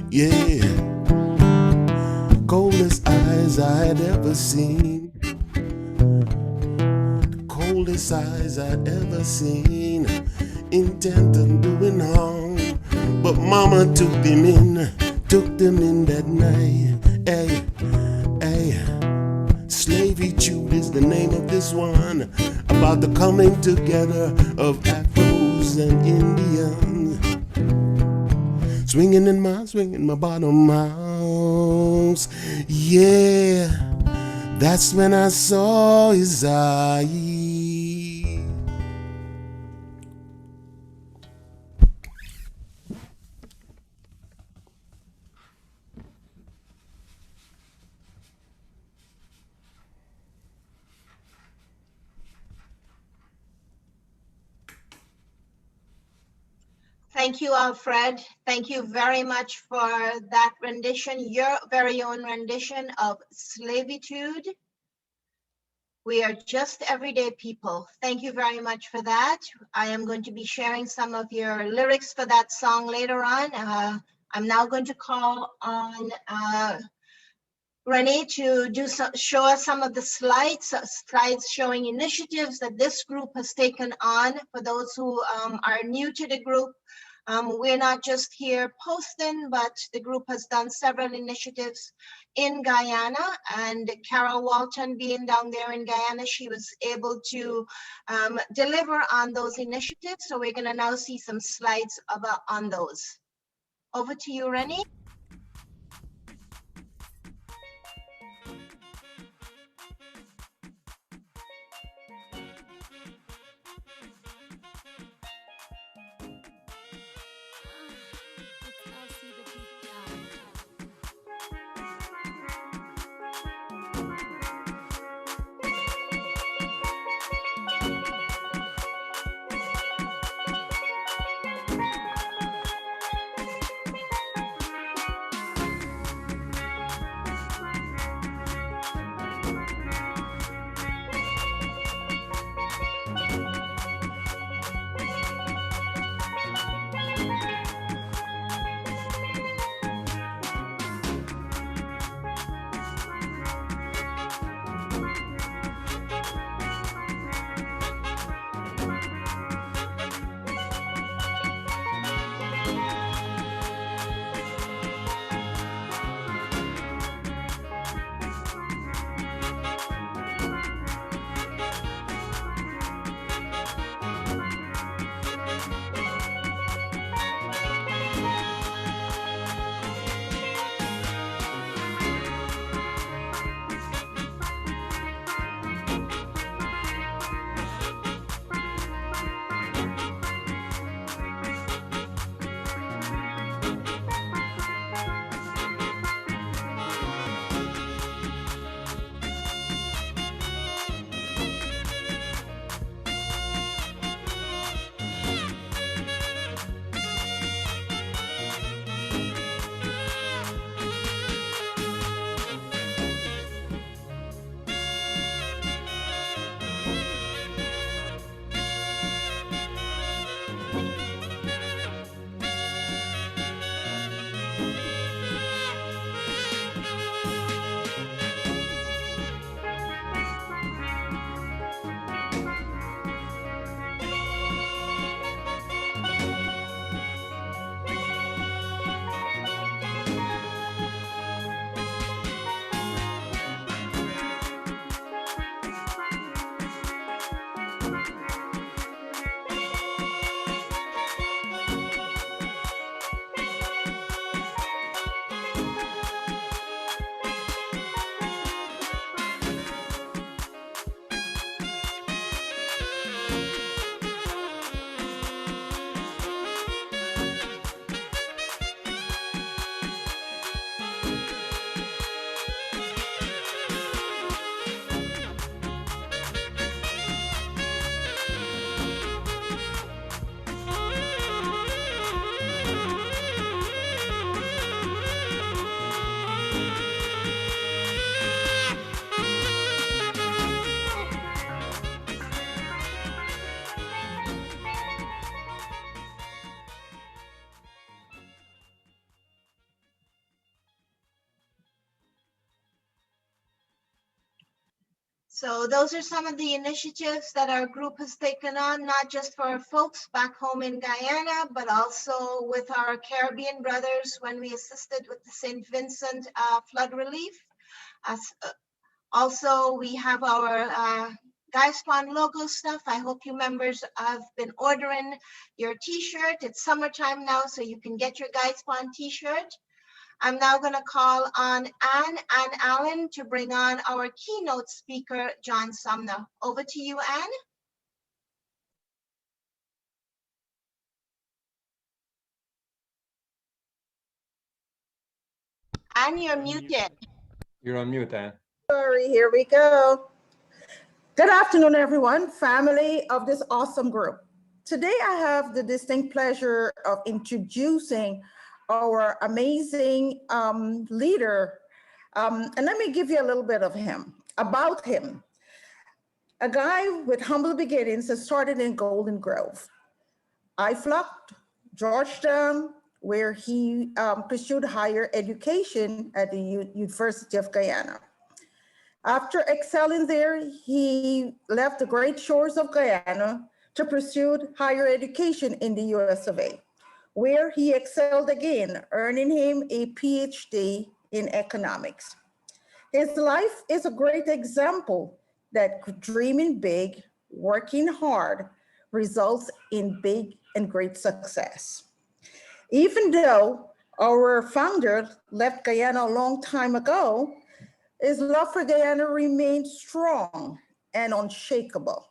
Yeah, coldest eyes I had ever seen. Coldest eyes I'd ever seen. Intent on doing harm, but Mama took them in that night. Hey, hey, Slavitude is the name of this one, about the coming together of Afros and Indians. Swinging in my bottom house. Yeah, that's when I saw his eyes. Thank you, Alfred. Thank you very much for that rendition, your very own rendition of Slavitude. We are just everyday people. Thank you very much for that. I am going to be sharing some of your lyrics for that song later on. I'm now going to call on Renee to show us some of the slides showing initiatives that this group has taken on. For those who are new to the group, we're not just here posting, but the group has done several initiatives in Guyana, and Carol Walton being down there in Guyana, she was able to deliver on those initiatives. So we're gonna now see some slides on those. Over to you, Rennie. So those are some of the initiatives that our group has taken on, not just for our folks back home in Guyana, but also with our Caribbean brothers when we assisted with the St. Vincent flood relief. Also, we have our Guyaspon logo stuff. I hope you members have been ordering your t-shirt. It's summertime now, so you can get your Guyaspon t-shirt. I'm now going to call on Ann Allen to bring on our keynote speaker, John Sumner. Over to you, Ann. Ann, you're muted. You're on mute, Ann. Sorry, here we go. Good afternoon, everyone, family of this awesome group. Today, I have the distinct pleasure of introducing our amazing leader. And let me give you a little bit of about him. A guy with humble beginnings that started in Golden Grove, IFLUC, Georgetown, where he pursued higher education at the University of Guyana. After excelling there, he left the great shores of Guyana to pursue higher education in the US of A, where he excelled again, earning him a PhD in economics. His life is a great example that dreaming big, working hard, results in big and great success. Even though our founder left Guyana a long time ago, his love for Guyana remained strong and unshakable.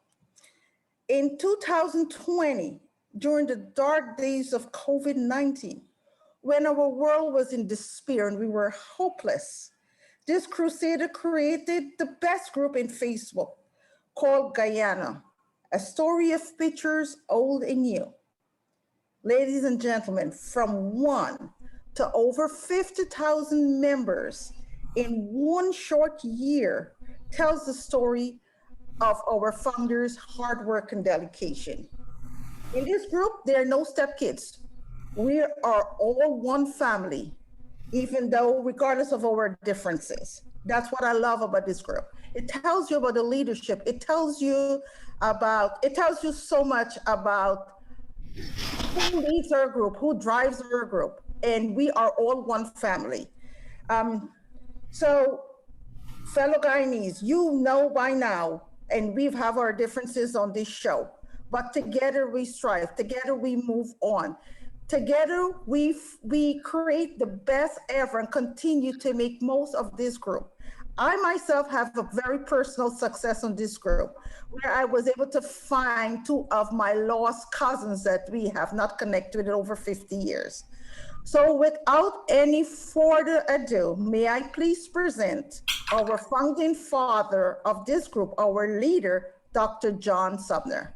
In 2020, during the dark days of COVID-19, when our world was in despair and we were hopeless, this crusader created the best group in Facebook called Guyana, a story of pictures old and new. Ladies and gentlemen, from 1 to over 50,000 members in one short year tells the story of our founders' hard work and dedication. In this group, there are no stepkids. We are all one family, even though regardless of our differences. That's what I love about this group. It tells you about the leadership. It tells you so much about who leads our group, who drives our group, and we are all one family. So fellow Guyanese, you know by now, and we have our differences on this show, but together we strive, together we move on. Together we create the best ever and continue to make most of this group. I myself have a very personal success on this group, where I was able to find 2 of my lost cousins that we have not connected in over 50 years. So without any further ado, may I please present our founding father of this group, our leader, Dr. John Sumner.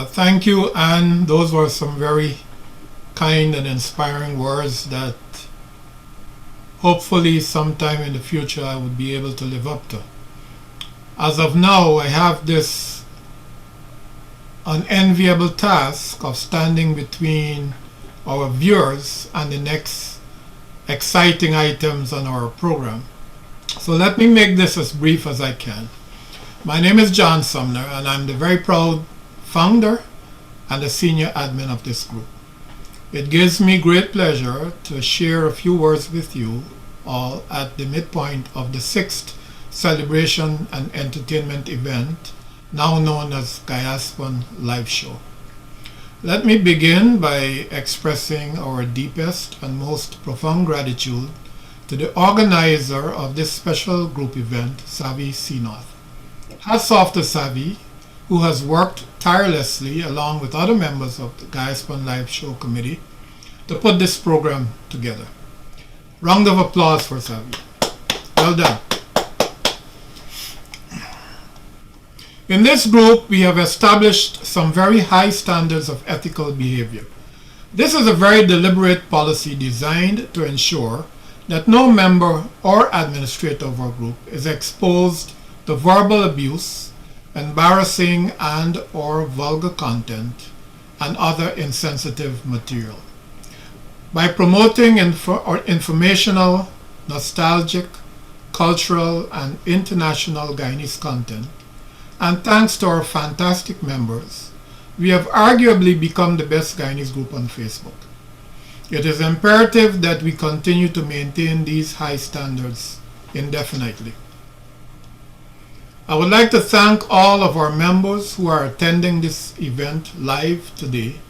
Thank you, Anne. Those were some very kind and inspiring words that hopefully sometime in the future I would be able to live up to. As of now, I have this unenviable task of standing between our viewers and the next exciting items on our program. So let me make this as brief as I can. My name is John Sumner, and I'm the very proud founder and the senior admin of this group. It gives me great pleasure to share a few words with you all at the midpoint of the 6th celebration and entertainment event, now known as Guyaspon Live Show. Let me begin by expressing our deepest and most profound gratitude to the organizer of this special group event, Savi Seanorth. Hats off to Savi, who has worked tirelessly along with other members of the Guyaspon Live Show Committee to put this program together. Round of applause for Savi. Well done. In this group, we have established some very high standards of ethical behavior. This is a very deliberate policy designed to ensure that no member or administrator of our group is exposed to verbal abuse, embarrassing and/or vulgar content, and other insensitive material. By promoting informational, nostalgic, cultural, and international Guyanese content, and thanks to our fantastic members, we have arguably become the best Guyanese group on Facebook. It is imperative that we continue to maintain these high standards indefinitely. I would like to thank all of our members who are attending this event live today,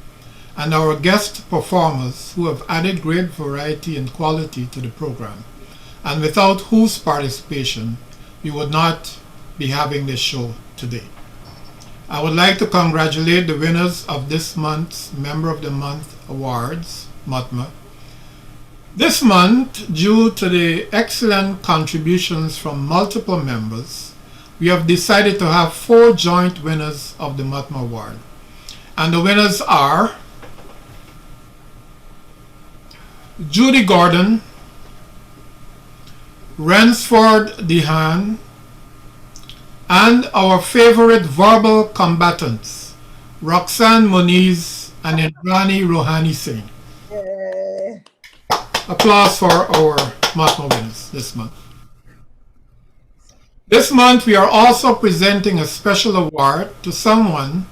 and our guest performers who have added great variety and quality to the program, and without whose participation we would not be having this show today. I would like to congratulate the winners of this month's Member of the Month Awards, MUTMA. This month, due to the excellent contributions from multiple members, we have decided to have 4 joint winners of the MUTMA Award. And the winners are Judy Gordon, Rensford Dehan, and our favorite verbal combatants, Roxanne Moniz and Indrani Rohani Singh. Yay. Applause for our Mahatma winners this month. This month we are also presenting a special award to someone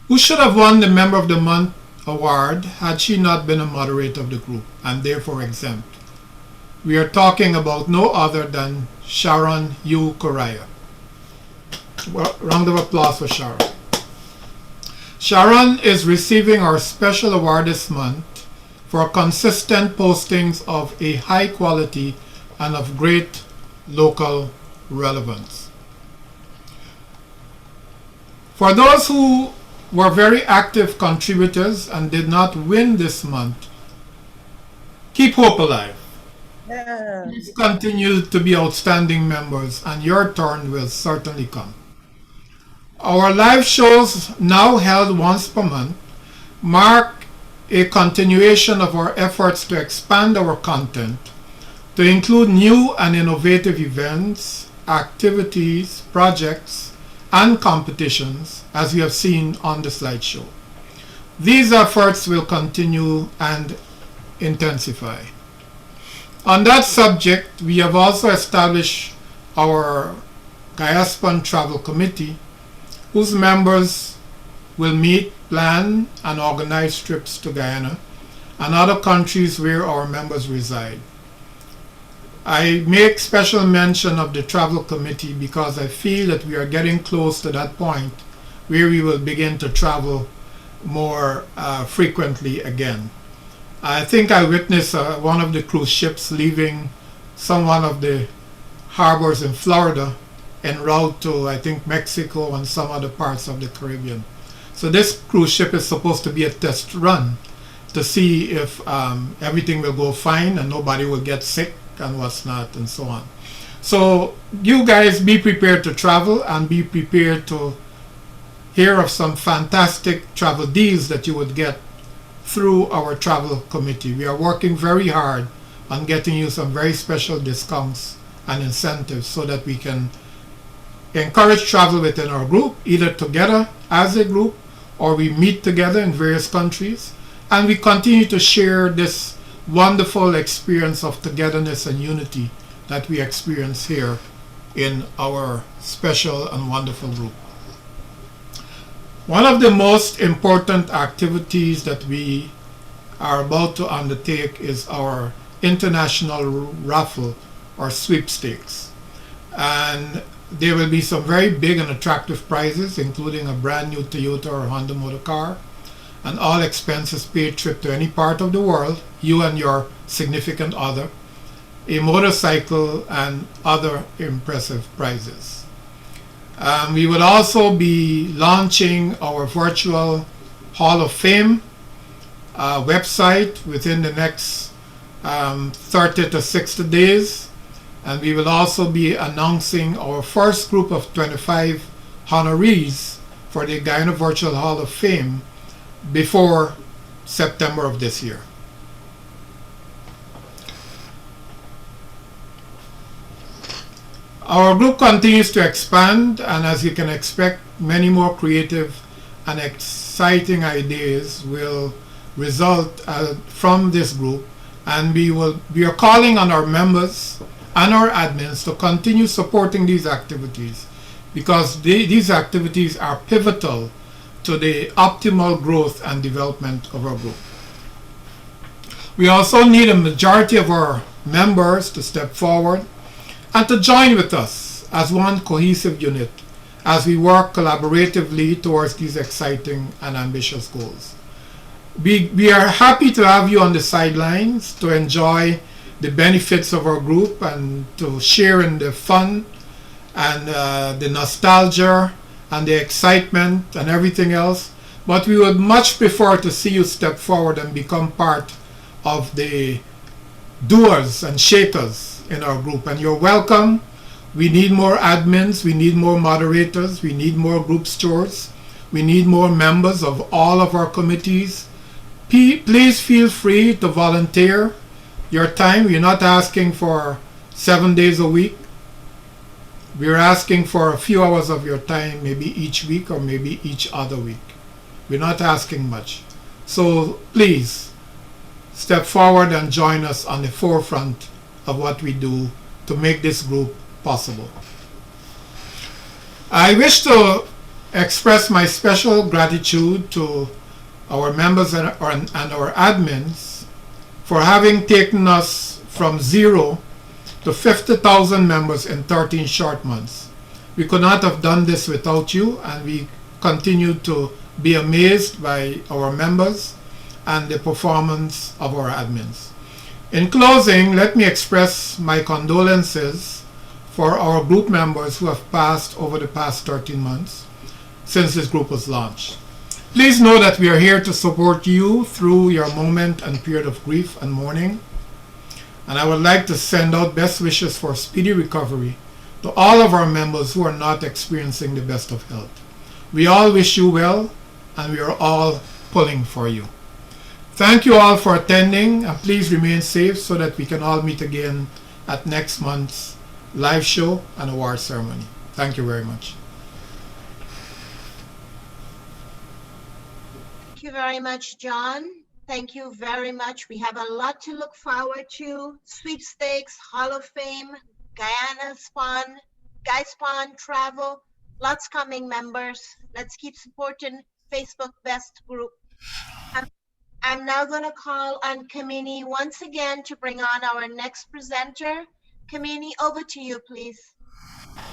who should have won the Member of the Month award had she not been a moderator of the group and therefore exempt. We are talking about no other than Sharon Yu Koraya. Well, round of applause for Sharon. Sharon is receiving our special award this month for consistent postings of a high quality and of great local relevance. For those who were very active contributors and did not win this month, keep hope alive. Yeah. Please continue to be outstanding members and your turn will certainly come. Our live shows, now held once per month, mark a continuation of our efforts to expand our content to include new and innovative events, activities, projects, and competitions, as we have seen on the slideshow. These efforts will continue and intensify. On that subject, we have also established our Guyaspon Travel Committee, whose members will meet, plan, and organize trips to Guyana and other countries where our members reside. I make special mention of the travel committee because I feel that we are getting close to that point where we will begin to travel more frequently again. I think I witnessed one of the cruise ships leaving one of the harbors in Florida en route to, I think, Mexico and some other parts of the Caribbean. So this cruise ship is supposed to be a test run to see if everything will go fine and nobody will get sick and what's not and so on. So you guys be prepared to travel and be prepared to hear of some fantastic travel deals that you would get through our travel committee. We are working very hard on getting you some very special discounts and incentives so that we can encourage travel within our group, either together as a group or we meet together in various countries and we continue to share this wonderful experience of togetherness and unity that we experience here in our special and wonderful group. One of the most important activities that we are about to undertake is our international raffle or sweepstakes. And there will be some very big and attractive prizes, including a brand new Toyota or Honda motor car, an all expenses paid trip to any part of the world, you and your significant other, a motorcycle, and other impressive prizes. We will also be launching our virtual Hall of Fame website within the next 30 to 60 days. And we will also be announcing our first group of 25 honorees for the Guyana Virtual Hall of Fame before September of this year. Our group continues to expand, and as you can expect, many more creative and exciting ideas will result from this group, and we are calling on our members and our admins to continue supporting these activities because these activities are pivotal to the optimal growth and development of our group. We also need a majority of our members to step forward and to join with us as one cohesive unit as we work collaboratively towards these exciting and ambitious goals. We are happy to have you on the sidelines to enjoy the benefits of our group and to share in the fun and the nostalgia and the excitement and everything else. But we would much prefer to see you step forward and become part of the doers and shakers in our group. And you're welcome. We need more admins, we need more moderators, we need more group stewards, we need more members of all of our committees. Please feel free to volunteer your time. We're not asking for 7 days a week. We're asking for a few hours of your time, maybe each week or maybe each other week. We're not asking much. So please step forward and join us on the forefront of what we do to make this group possible. I wish to express my special gratitude to our members and our admins for having taken us from 0 to 50,000 members in 13 short months. We could not have done this without you, and we continue to be amazed by our members and the performance of our admins. In closing, let me express my condolences for our group members who have passed over the past 13 months since this group was launched. Please know that we are here to support you through your moment and period of grief and mourning. And I would like to send out best wishes for speedy recovery to all of our members who are not experiencing the best of health. We all wish you well, and we are all pulling for you. Thank you all for attending, and please remain safe so that we can all meet again at next month's live show and award ceremony. Thank you very much. Thank you very much, John. Thank you very much. We have a lot to look forward to. Sweepstakes, Hall of Fame, Guyaspon travel, lots coming, members. Let's keep supporting Facebook Best Group. I'm now going to call on Kamini once again to bring on our next presenter. Kamini, over to you, please.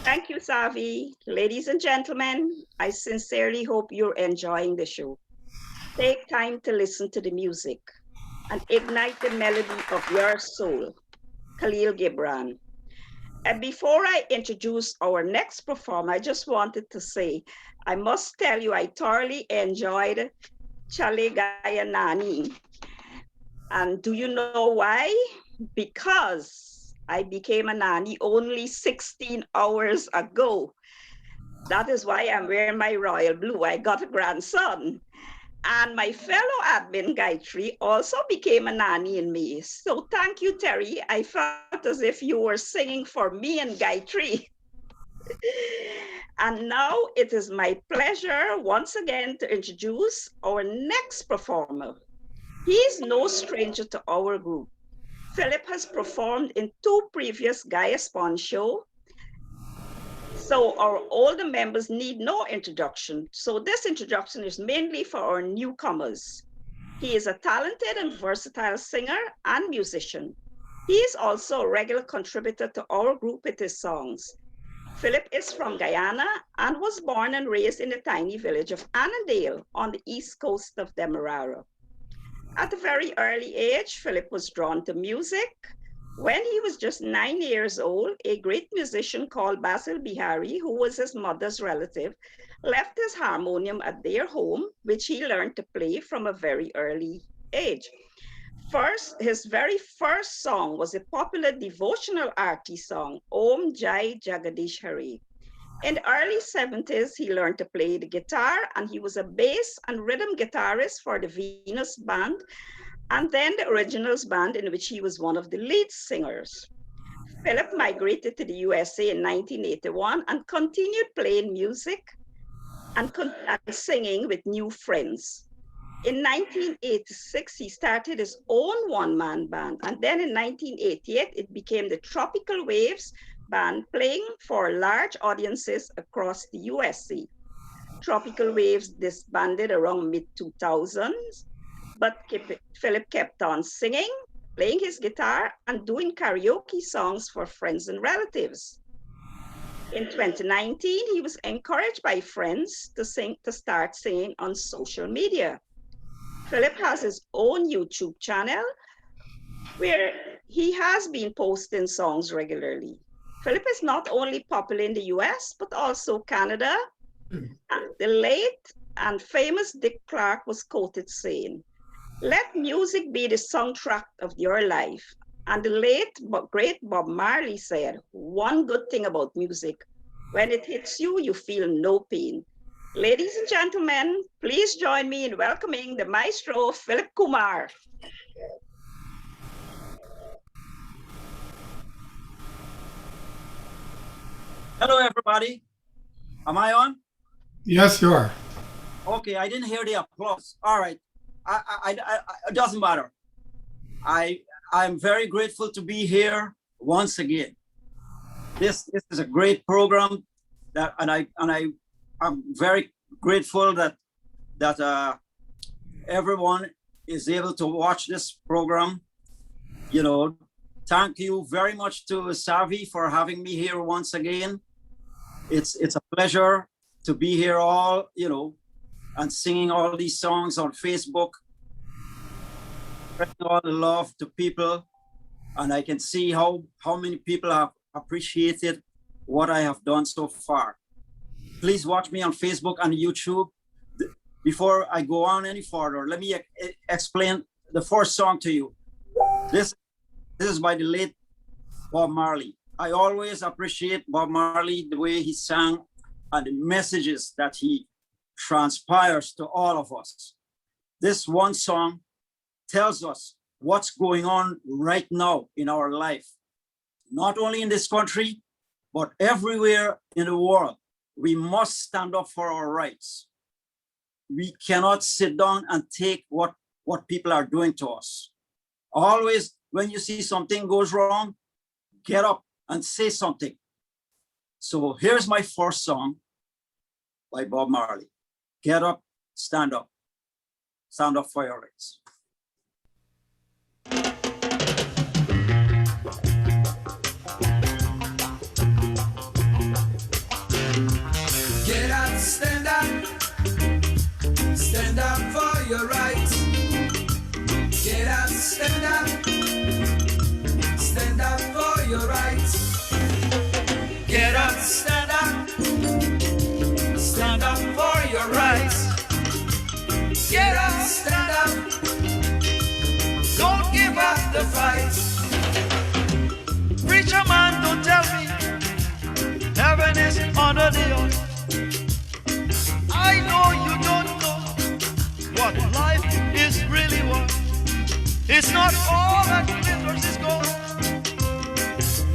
Thank you, Savi. Ladies and gentlemen, I sincerely hope you're enjoying the show. Take time to listen to the music and ignite the melody of your soul. Khalil Gibran. And before I introduce our next performer, I just wanted to say, I must tell you, I thoroughly enjoyed Chale Gaya Nani. And do you know why? Because I became a nanny only 16 hours ago. That is why I'm wearing my royal blue. I got a grandson. And my fellow admin, Gayatri, also became a nanny in May. So thank you, Terry. I felt as if you were singing for me and Gayatri. And now it is my pleasure once again to introduce our next performer. He is no stranger to our group. Philip has performed in 2 previous Guyaspon shows, so our older members need no introduction. So this introduction is mainly for our newcomers. He is a talented and versatile singer and musician. He is also a regular contributor to our group with his songs. Philip is from Guyana and was born and raised in the tiny village of Annandale on the east coast of Demerara. At a very early age, Philip was drawn to music. When he was just 9 years old, a great musician called Basil Bihari, who was his mother's relative, left his harmonium at their home, which he learned to play from a very early age. His very first song was a popular devotional arti song, Om Jai Jagadish Hari. In the early 70s, he learned to play the guitar, and he was a bass and rhythm guitarist for the Venus Band, and then the Originals Band, in which he was one of the lead singers. Philip migrated to the USA in 1981 and continued playing music and singing with new friends. In 1986, he started his own one-man band, and then in 1988, it became the Tropical Waves Band, playing for large audiences across the USA. Tropical Waves disbanded around mid-2000s, but Philip kept on singing, playing his guitar, and doing karaoke songs for friends and relatives. In 2019, he was encouraged by friends to start singing on social media. Philip has his own YouTube channel where he has been posting songs regularly. Philip is not only popular in the US, but also Canada. The late and famous Dick Clark was quoted saying, "Let music be the soundtrack of your life." And the late but great Bob Marley said, "One good thing about music, when it hits you, you feel no pain." Ladies and gentlemen, please join me in welcoming the maestro, Philip Kumar. Hello, everybody. Am I on? Yes, you are. Okay, I didn't hear the applause. All right, it doesn't matter. I'm very grateful to be here once again. This is a great program, I'm very grateful that everyone is able to watch this program. You know, thank you very much to Savi for having me here once again. It's a pleasure to be here all, and singing all these songs on Facebook, spreading all the love to people. And I can see how many people have appreciated what I have done so far. Please watch me on Facebook and YouTube. Before I go on any further, let me explain the first song to you. This is by the late Bob Marley. I always appreciate Bob Marley, the way he sang and the messages that he transpires to all of us. This one song tells us what's going on right now in our life, not only in this country, but everywhere in the world. We must stand up for our rights. We cannot sit down and take what people are doing to us. Always, when you see something goes wrong, get up and say something. So here's my first song by Bob Marley. Get up, stand up for your rights. Get up, stand up for your rights. Get up, stand up for your rights. Get up, stand up for your rights. Get up, stand up, don't give up the fight. Preacher man, don't tell me heaven is under the earth. I know you don't know what life is really worth. It's not all that glitters is gold.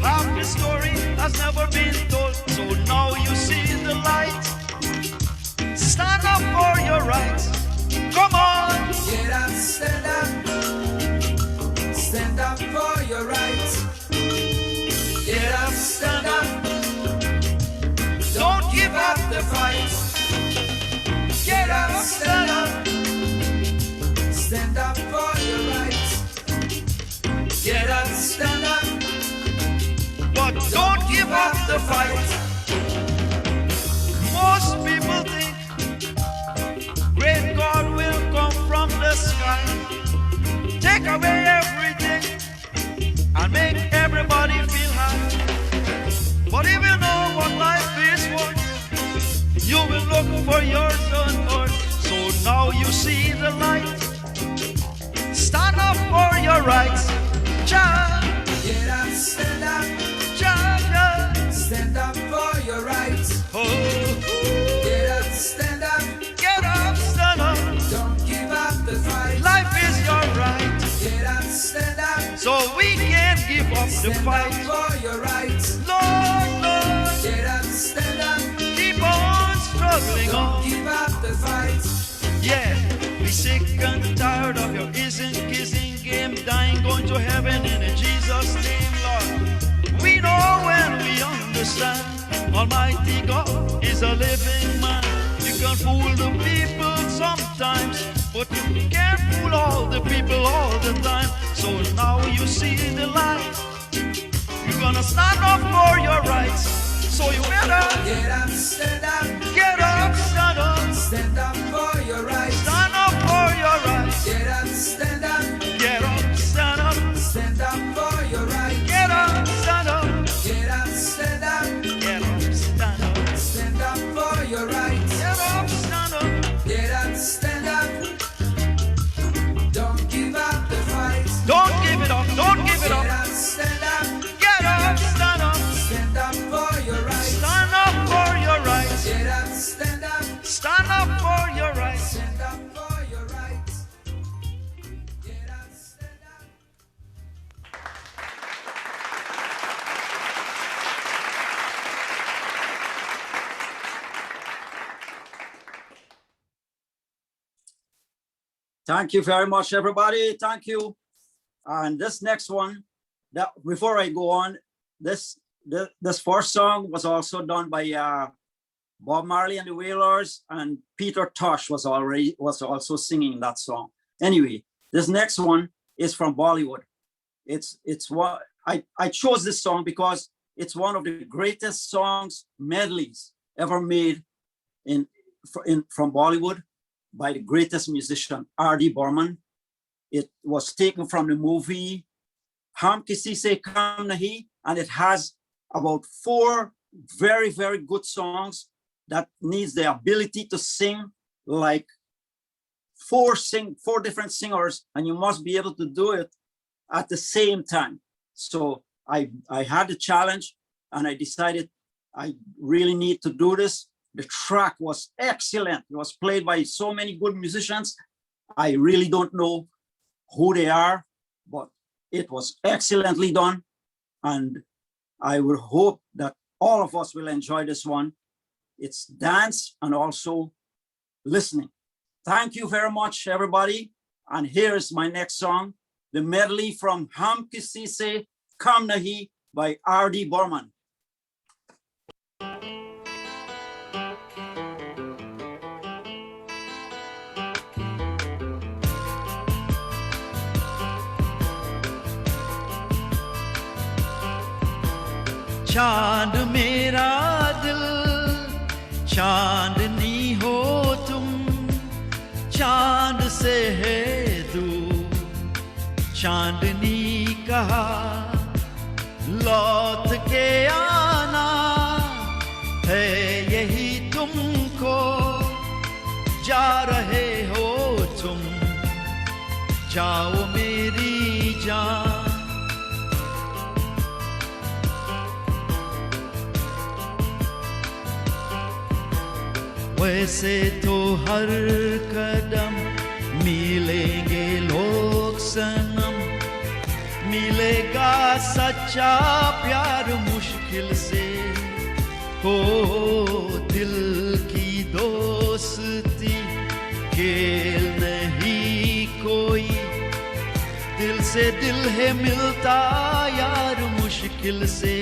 Half the story has never been told. So now you see the light. Stand up for your rights. Come on. Get up, stand up for your rights. Get up, stand up. Don't give up the fight. Get up, stand up for your rights. Get up, stand up, but don't give up the fight. Most people think great God will come from the sky, take away everything and make everybody feel happy. But if you know what life is worth, you will look for yours on earth. So now you see the light. Stand up for your rights. Child. Get up, stand up. Child. Stand up for your rights. Oh. Get up, stand up. Get up, stand up. Don't give up the fight. Life is your right. Get up, stand up. So we can't give up the fight. Stand up for your rights. Lord, Lord. Get up, stand up. Keep on struggling on. Don't give up the fight. Yeah, we sick and tired of your kissing game, dying, going to heaven in Jesus' name, Lord. We know when we understand Almighty God is a living man. You can fool the people sometimes, but you can't fool all the people all the time. So now you see the light. You're gonna stand up for your rights. So you better get up, stand up, get up, stand up, stand up for your rights, stand up for your rights, get up, stand up, get up, stand up, stand up for your rights, get up, stand up, get up, stand up, get up, stand up, stand up for your rights, get up, stand up, get up, stand up, don't give up the fight, don't give it up, don't give it up, get up, stand up, get up, stand up, stand up for your rights, stand up for your rights, get up, Thank you very much, everybody. Thank you. And this next one, that before I go on, this first song was also done by Bob Marley and the Wailers, and Peter Tosh was also singing that song. Anyway, this next one is from Bollywood. It's what I chose this song because it's one of the greatest songs medleys ever made from Bollywood by the greatest musician, R.D. Burman. It was taken from the movie Hum Kisi Se Kam Nahi, and it has about 4 very, very good songs that needs the ability to sing like 4 different singers, and you must be able to do it at the same time. So I had the challenge, and I decided I really need to do this. The track was excellent. It was played by so many good musicians. I really don't know who they are, but it was excellently done. And I would hope that all of us will enjoy this one. It's dance and also listening. Thank you very much, everybody. And here's my next song, the medley from Hum Kisi Se Kam Nahi by R.D. Burman. चांद मेरा दिल चांदनी हो तुम चांद से है दूर चांदनी कहा लौट के आना है यही तुमको जा रहे हो तुम जाओ मेरी जान वैसे तो हर कदम मिलेंगे लोग सनम मिलेगा सच्चा प्यार मुश्किल से हो दिल की दोस्ती खेल नहीं कोई दिल से दिल है मिलता यार मुश्किल से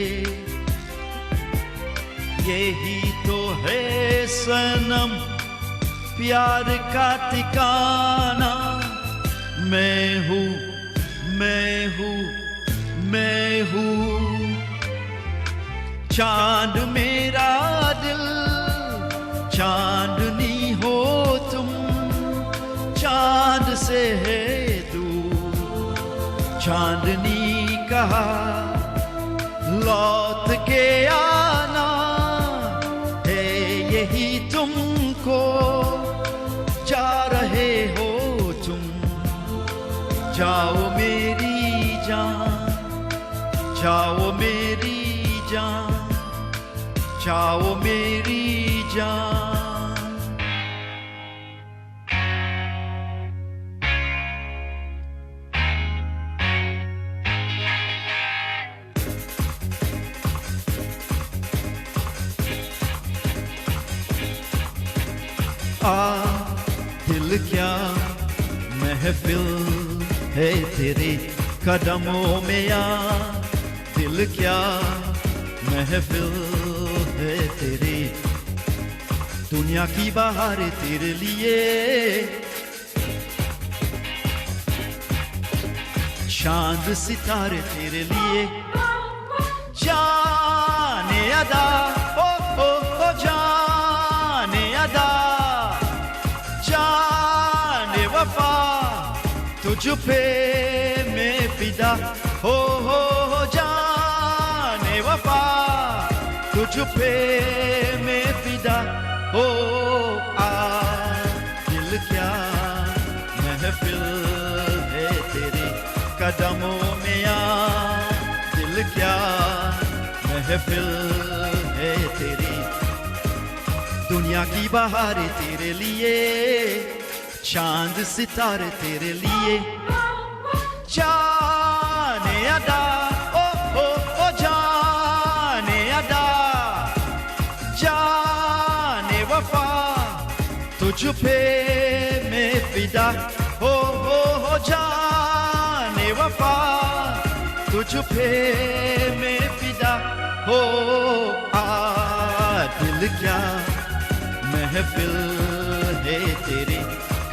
यही तो है सनम प्यार का ठिकाना मैं हूँ चांद मेरा दिल चांदनी हो तुम चांद से है दूर चांदनी कहा लौट के आना यही तुमको जा रहे हो तुम जाओ मेरी जान जाओ मेरी जान जाओ मेरी जान दिल क्या महफिल है तेरे कदमों में आ दिल क्या महफिल है तेरे दुनिया की बहार तेरे लिए चांद सितारे तेरे लिए जाने अदा ओ जाने अदा जाने वफा तुझ पे मैं फिदा हो जाने वफा तुझ पे मैं फिदा हो आ दिल क्या महफिल है तेरे कदमों में आ दिल क्या महफिल है तेरी दुनिया की बहारें तेरे लिए चांद सितारे तेरे लिए जाने अदा ओ जाने अदा जाने वफा तुझ पे मैं फिदा हो तुझ पे मैं फिदा हो आ दिल क्या महफिल है तेरे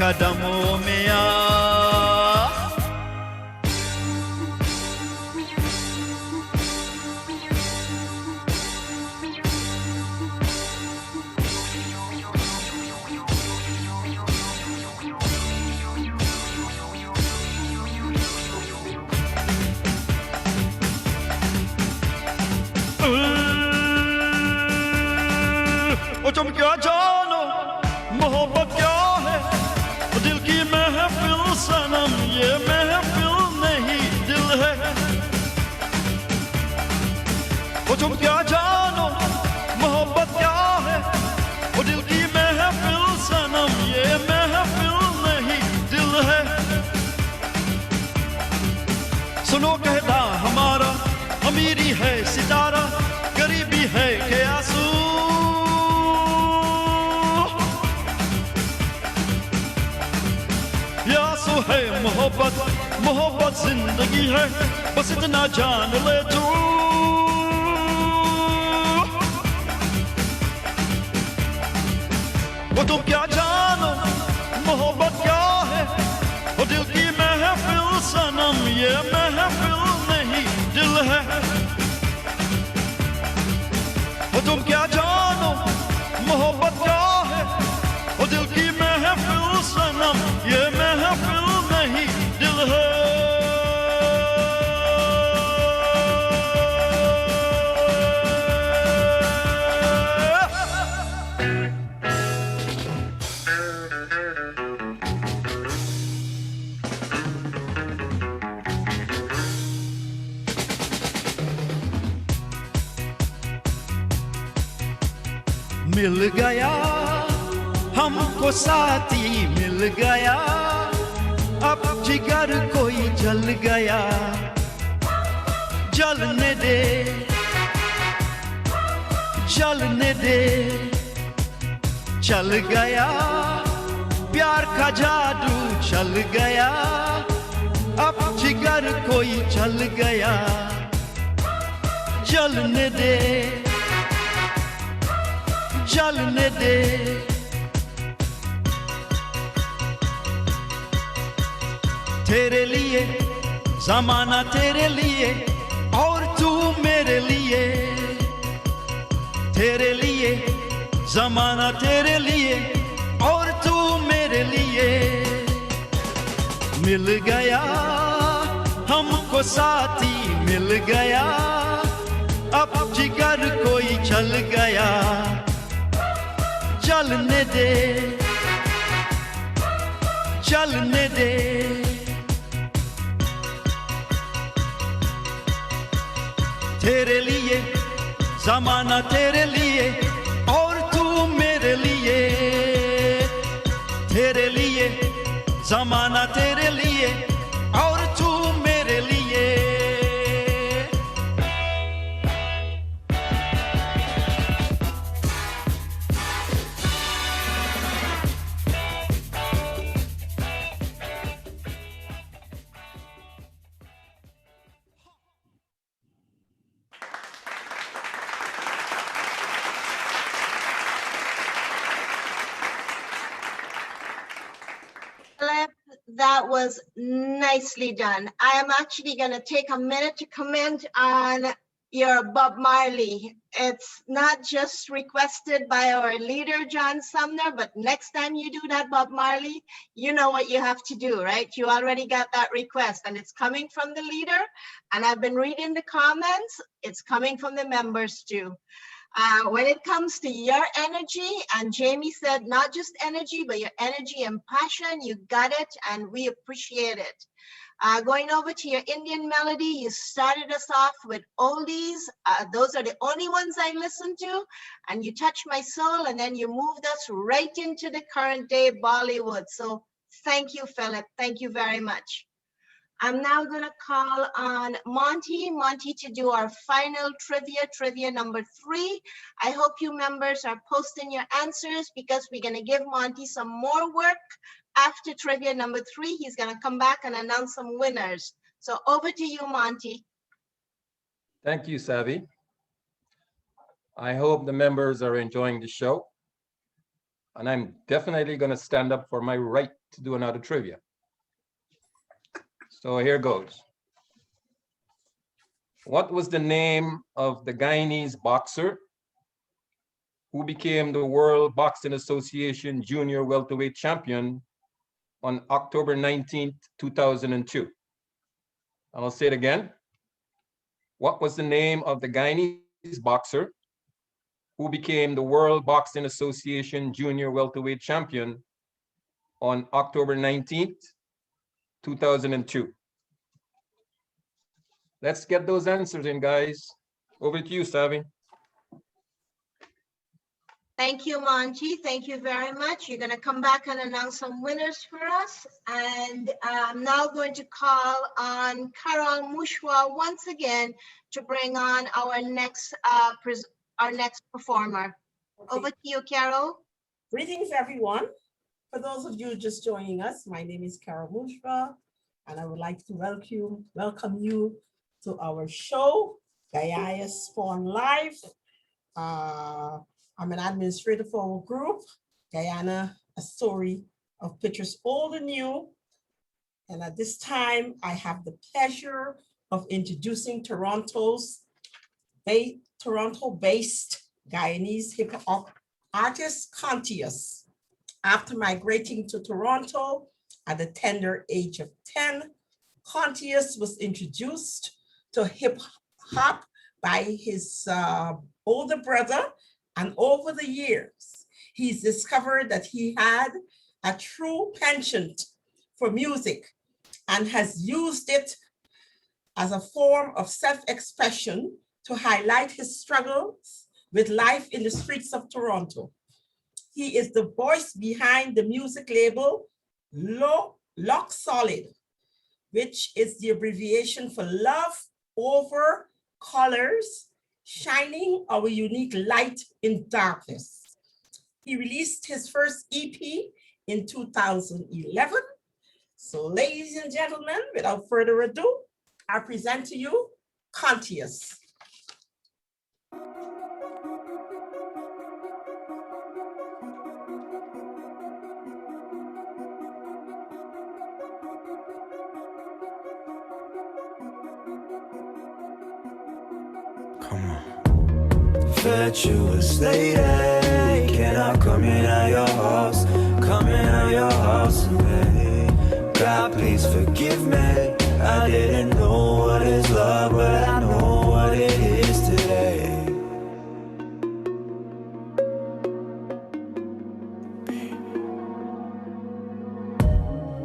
कदमों में आ ओ तुम क्या जानो मोहब्बत क्या है दिल की महफिल सनम ये महफिल नहीं दिल है ओ तुम क्या जानो मोहब्बत क्या है ओ दिल की महफिल सनम ये महफिल नहीं दिल है सुनो कहता हमारा अमीरी है सितारा गरीबी है के आंसू यासू है मोहब्बत मोहब्बत जिंदगी है बस इतना जान ले तू वो तुम क्या जानो मोहब्बत क्या है वो दिल की महफिल सनम ये महफिल नहीं दिल है वो तुम क्या जानो मोहब्बत क्या है वो दिल की महफिल सनम ये महफिल नहीं दिल है मिल गया हमको साथी मिल गया अब जिगर कोई जल गया जलने दे जलने दे चल गया प्यार का जादू चल गया अब जिगर कोई जल गया जलने दे जलने दे तेरे लिए ज़माना तेरे लिए और तू मेरे लिए तेरे लिए ज़माना तेरे लिए और तू मेरे लिए मिल गया हमको साथी मिल गया अब जिगर कोई चल गया चलने दे चलने दे तेरे लिए ज़माना तेरे लिए और तू मेरे लिए तेरे लिए ज़माना तेरे लिए और तू मेरे लिए That was nicely done. I am actually going to take a minute to comment on your Bob Marley. It's not just requested by our leader, John Sumner, but next time you do that, Bob Marley, you know what you have to do, right? You already got that request and it's coming from the leader. And I've been reading the comments. It's coming from the members too. When it comes to your energy, and Jamie said, not just energy, but your energy and passion, you got it, and we appreciate it. Going over to your Indian melody, you started us off with oldies. Those are the only ones I listen to, and you touched my soul, and then you moved us right into the current day Bollywood. So thank you, Philip. Thank you very much. I'm now going to call on Monty to do our final trivia number 3. I hope you members are posting your answers because we're going to give Monty some more work. After trivia number 3, he's going to come back and announce some winners. So over to you, Monty. Thank you, Savvy. I hope the members are enjoying the show. And I'm definitely going to stand up for my right to do another trivia. So here goes. What was the name of the Guyanese boxer who became the World Boxing Association Junior Welterweight Champion on October 19th, 2002? And I'll say it again. What was the name of the Guyanese boxer who became the World Boxing Association Junior Welterweight Champion on October 19th, 2002? Let's get those answers in, guys. Over to you, Savvy. Thank you, Monty. Thank you very much. You're going to come back and announce some winners for us. And I'm now going to call on Carol Mushwa once again to bring on our next performer. Over to you, Carol. Greetings, everyone. For those of you just joining us, my name is Carol Mushwa, and I would like to welcome you to our show, Guyaspon Live. I'm an administrator for our group, Guyana, a story of pictures old and new. And at this time, I have the pleasure of introducing Toronto-based Guyanese hip hop artist, Contius. After migrating to Toronto at the tender age of 10, Contius was introduced to hip hop by his older brother, and over the years, he's discovered that he had a true penchant for music and has used it as a form of self-expression to highlight his struggles with life in the streets of Toronto. He is the voice behind the music label Lock Solid, which is the abbreviation for Love Over Colors, shining our unique light in darkness. He released his first EP in 2011. So ladies and gentlemen, without further ado, I present to you Contius. Virtuous lady, can I come in at your house? Come in at your house today. God, please forgive me. I didn't know what is love, but I know what it is today.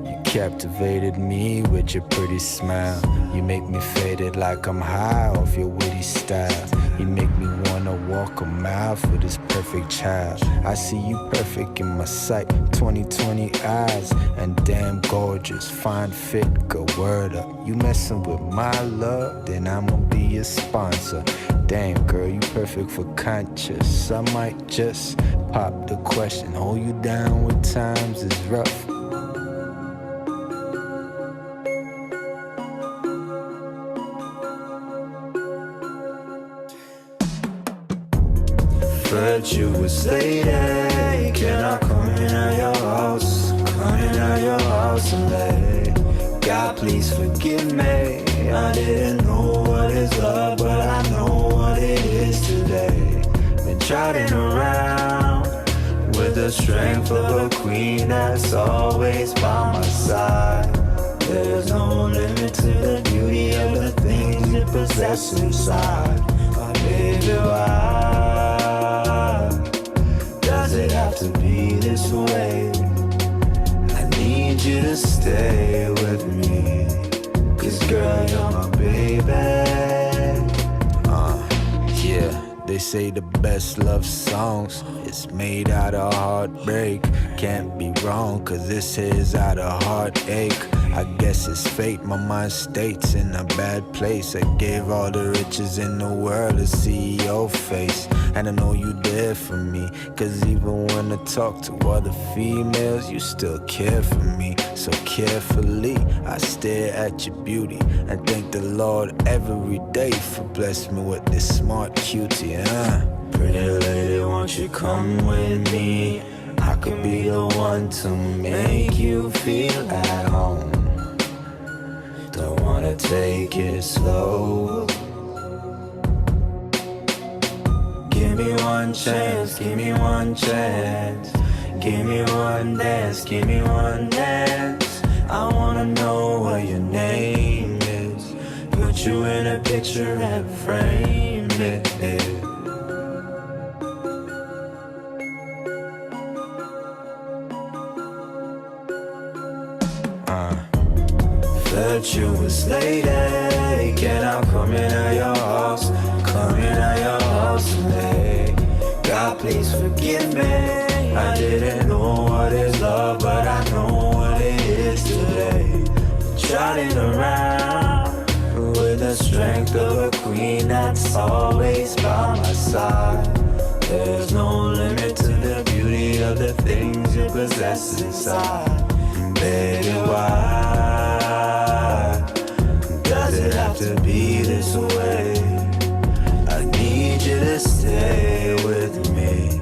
You captivated me with your pretty smile. You make me faded like I'm high off your witty style. You make me wanna walk a mile for this perfect child. I see you perfect in my sight, 20/20 eyes, and damn gorgeous, fine fit, good word up. You messing with my love, then I'ma be your sponsor. Damn girl, you perfect for conscious. I might just pop the question, hold you down when times is rough. Virtuous lady, can I come in at your house? Come in at your house and lay. God, please forgive me. I didn't know what is love, but I know what it is today. Been trotting around with the strength of a queen that's always by my side. There's no limit to the beauty of the things you possess inside. My baby, why does it have to be this way? I need you to stay with me, 'cause girl, you're my baby. Yeah, they say the best love songs is made out of heartbreak. Can't be wrong, 'cause this is out of heartache. I guess it's fate, my mind states in a bad place. I gave all the riches in the world a CEO face. And I know you there for me, cause even when I talk to other females, you still care for me. So carefully, I stare at your beauty and thank the Lord every day for blessing me with this smart cutie. Pretty lady, won't you come with me? I could be the one to make you feel at home. Don't wanna take it slow. Give me one chance, give me one chance. Give me one dance, give me one dance. I wanna know what your name is. Put you in a picture and frame it. Virtuous lady, can I come in at your house? Come in at your house today. God, please forgive me. I didn't know what is love, but I know what it is today. Trotting around with the strength of a queen that's always by my side. There's no limit to the beauty of the things you possess inside. Baby, why does it have to be this way? I need you to stay with me,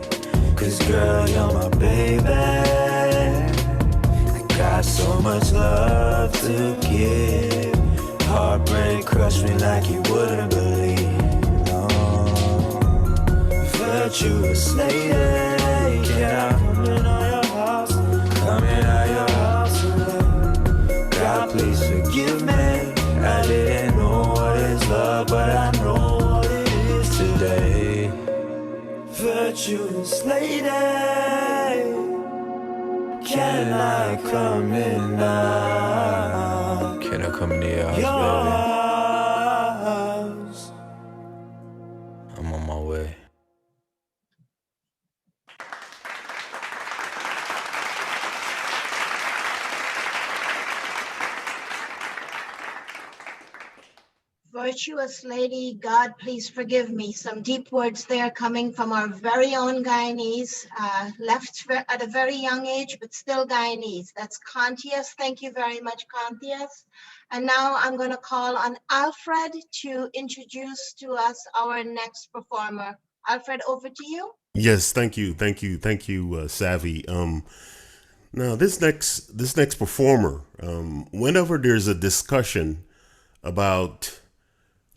cause girl, you're my baby. I got so much love to give. Heartbreak crushed me like you wouldn't believe. No. Virtuous lady, can I come in on your house? Come in on your house today. God, please forgive me. I didn't know what is love, but I know what it is today. Virtuous lady, can I come in now? Can I come in your house, baby? I'm on my way. Virtuous lady, God, please forgive me. Some deep words there coming from our very own Guyanese, left at a very young age, but still Guyanese. That's Contius. Thank you very much, Contius. And now I'm going to call on Alfred to introduce to us our next performer. Alfred, over to you. Yes, thank you, Savvy. Now this next performer, whenever there's a discussion about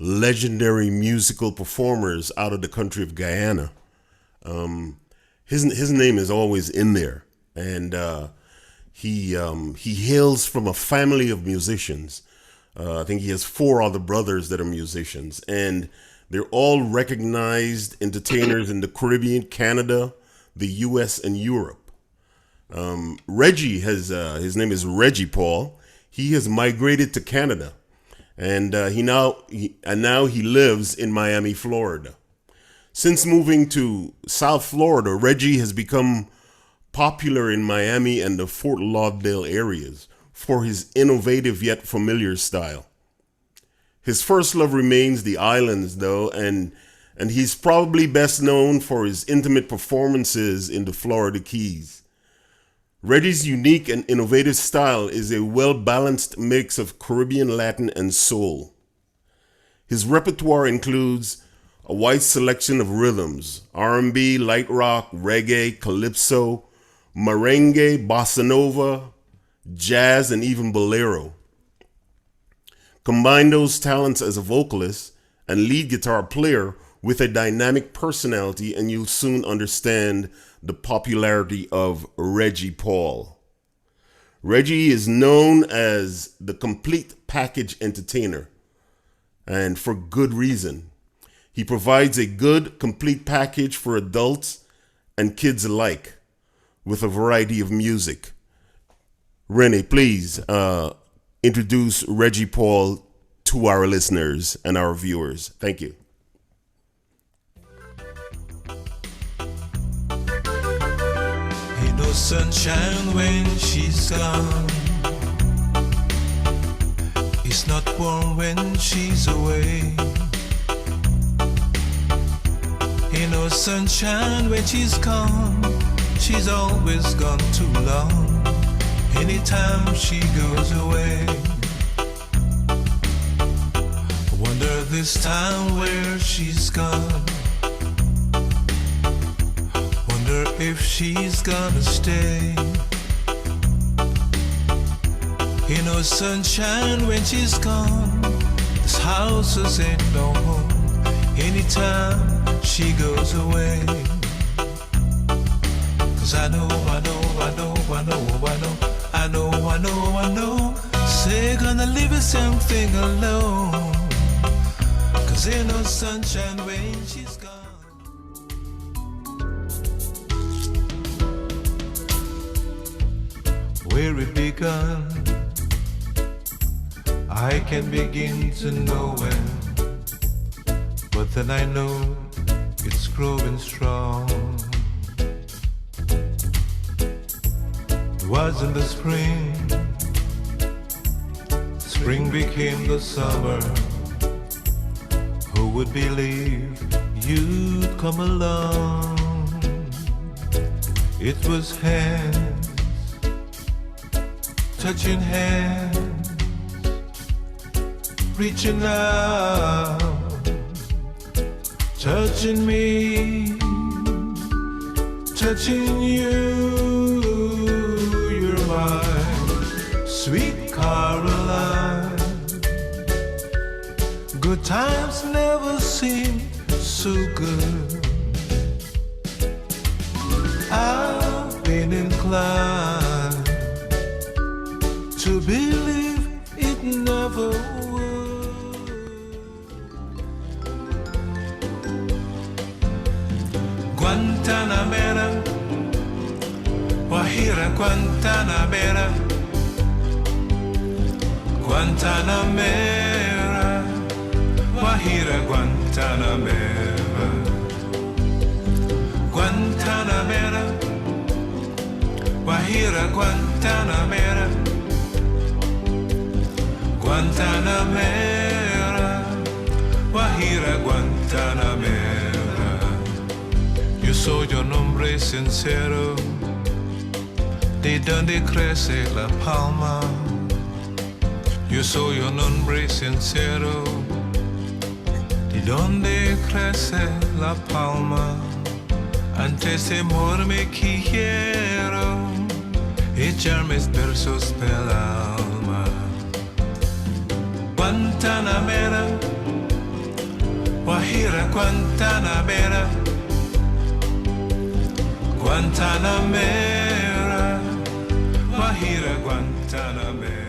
legendary musical performers out of the country of Guyana, his name is always in there, and he hails from a family of musicians. I think he has 4 other brothers that are musicians, and they're all recognized entertainers in the Caribbean, Canada, the U.S., and Europe. Reggie has his name is Reggie Paul. He has migrated to Canada. And now he lives in Miami, Florida. Since moving to South Florida, Reggie has become popular in Miami and the Fort Lauderdale areas for his innovative yet familiar style. His first love remains the islands, though, and he's probably best known for his intimate performances in the Florida Keys. Reggie's unique and innovative style is a well-balanced mix of Caribbean, Latin, and soul. His repertoire includes a wide selection of rhythms: R&B, light rock, reggae, calypso, merengue, bossa nova, jazz, and even bolero. Combine those talents as a vocalist and lead guitar player with a dynamic personality, and you'll soon understand the popularity of Reggie Paul. Reggie is known as the complete package entertainer, and for good reason. He provides a good, complete package for adults and kids alike with a variety of music. Renee, please introduce Reggie Paul to our listeners and our viewers. Thank you. Ain't no sunshine when she's gone. It's not warm when she's away. Ain't no sunshine when she's gone. She's always gone too long. Anytime she goes away. I wonder this time where she's gone. Wonder if she's gonna stay. Ain't no sunshine when she's gone. This house ain't no home. Anytime she goes away. 'Cause I know, say gonna leave us something alone. 'Cause ain't no sunshine when she's gone. Where it begun, I can begin to know it, but then I know it's growing strong. It was in the spring, spring became the summer. Who would believe you'd come along? It was hands touching hands, reaching out, touching me, touching you. You're my sweet Caroline. Good times never seem so good. I've been inclined to believe it never would. Guantanamera, Wahira Guantanamera, Guantanamera, Wahira Guantanamera, Guantanamera, Wahira Guantanamera, Guantanamera, Wahira Guantanamera. Yo soy un hombre sincero, de donde crece la palma. Yo soy un hombre sincero, de donde crece la palma. Antes de morirme quiero echar mis versos del alma. Guantanamera, Wahira Guantanamera, Guantanamera, Wahira Guantanamera.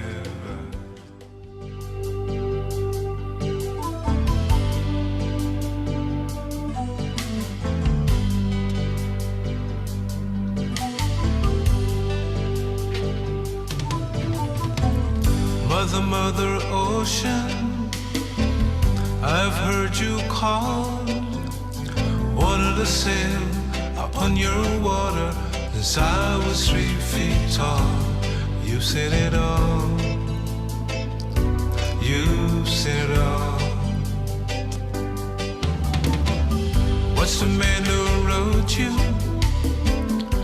Mother, Mother Ocean, I've heard you call. Wanted to sail upon your water since I was 3 feet tall. You've seen it all. You've seen it all. What's the man who wrote you?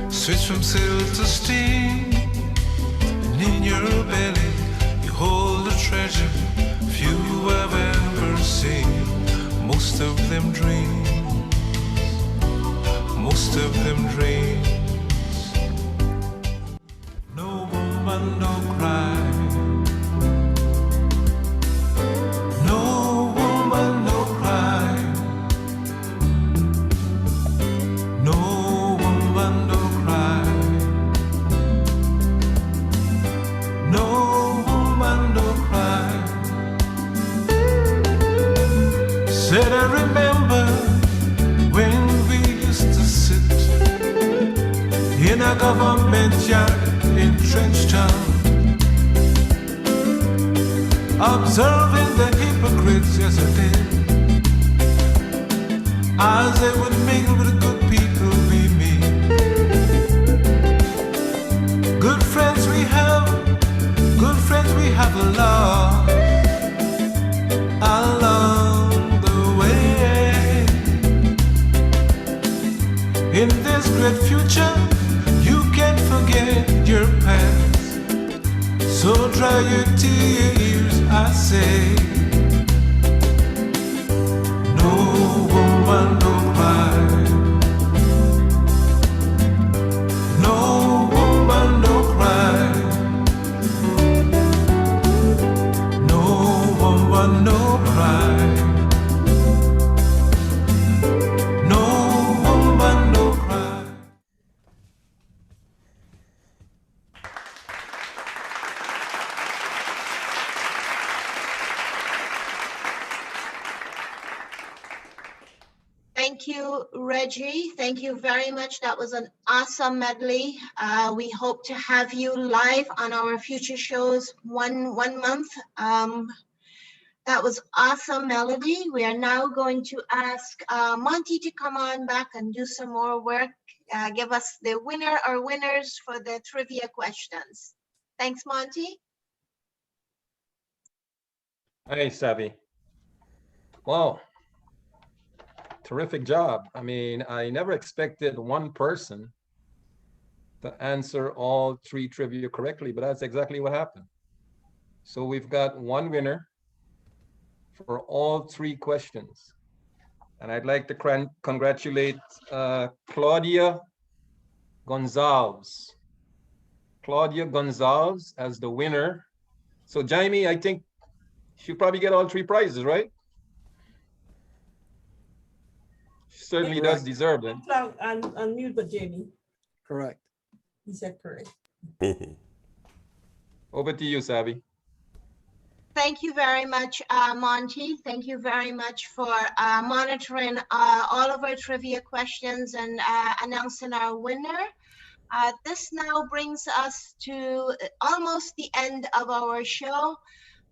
Switch from sail to steam, and in your belly hold a treasure few have ever seen. Most of them dreams, most of them dreams. No woman, no cry. No woman, no cry. No woman, no cry. No woman, no cry. Said I remember when we used to sit in a government yard in Trenchtown, observing the hypocrites, yes I did, as they would mingle with good people we meet. Good friends we have a lot. great future, you can't forget your past. So dry your tears, I say. No woman, no cry. No woman, no cry. No woman, no cry. No woman, no cry. Thank you, Reggie. Thank you very much. That was an awesome medley. We hope to have you live on our future shows one month. That was awesome melody. We are now going to ask Monty to come on back and do some more work. Give us the winner or winners for the trivia questions. Thanks, Monty. Hey, Savvy. Wow. Terrific job. I mean, I never expected one person to answer all 3 trivia correctly, but that's exactly what happened. So we've got one winner for all 3 questions. And I'd like to congratulate Claudia Gonzalez. Claudia Gonzalez as the winner. So Jaime, I think she'll probably get all 3 prizes, right? She certainly does deserve it. Unmute, but Jamie. Correct. He said correct. Over to you, Savvy. Thank you very much, Monty. Thank you very much for monitoring all of our trivia questions and announcing our winner. This now brings us to almost the end of our show.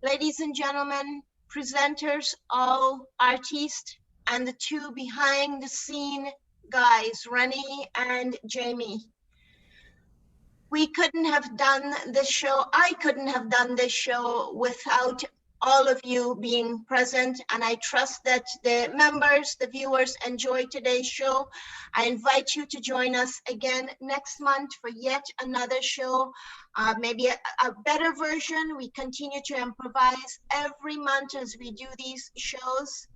Ladies and gentlemen, presenters, all artists, and the 2 behind the scene guys, Rennie and Jamie. We couldn't have done this show. I couldn't have done this show without all of you being present. And I trust that the members, the viewers enjoyed today's show. I invite you to join us again next month for yet another show, maybe a better version. We continue to improvise every month as we do these shows.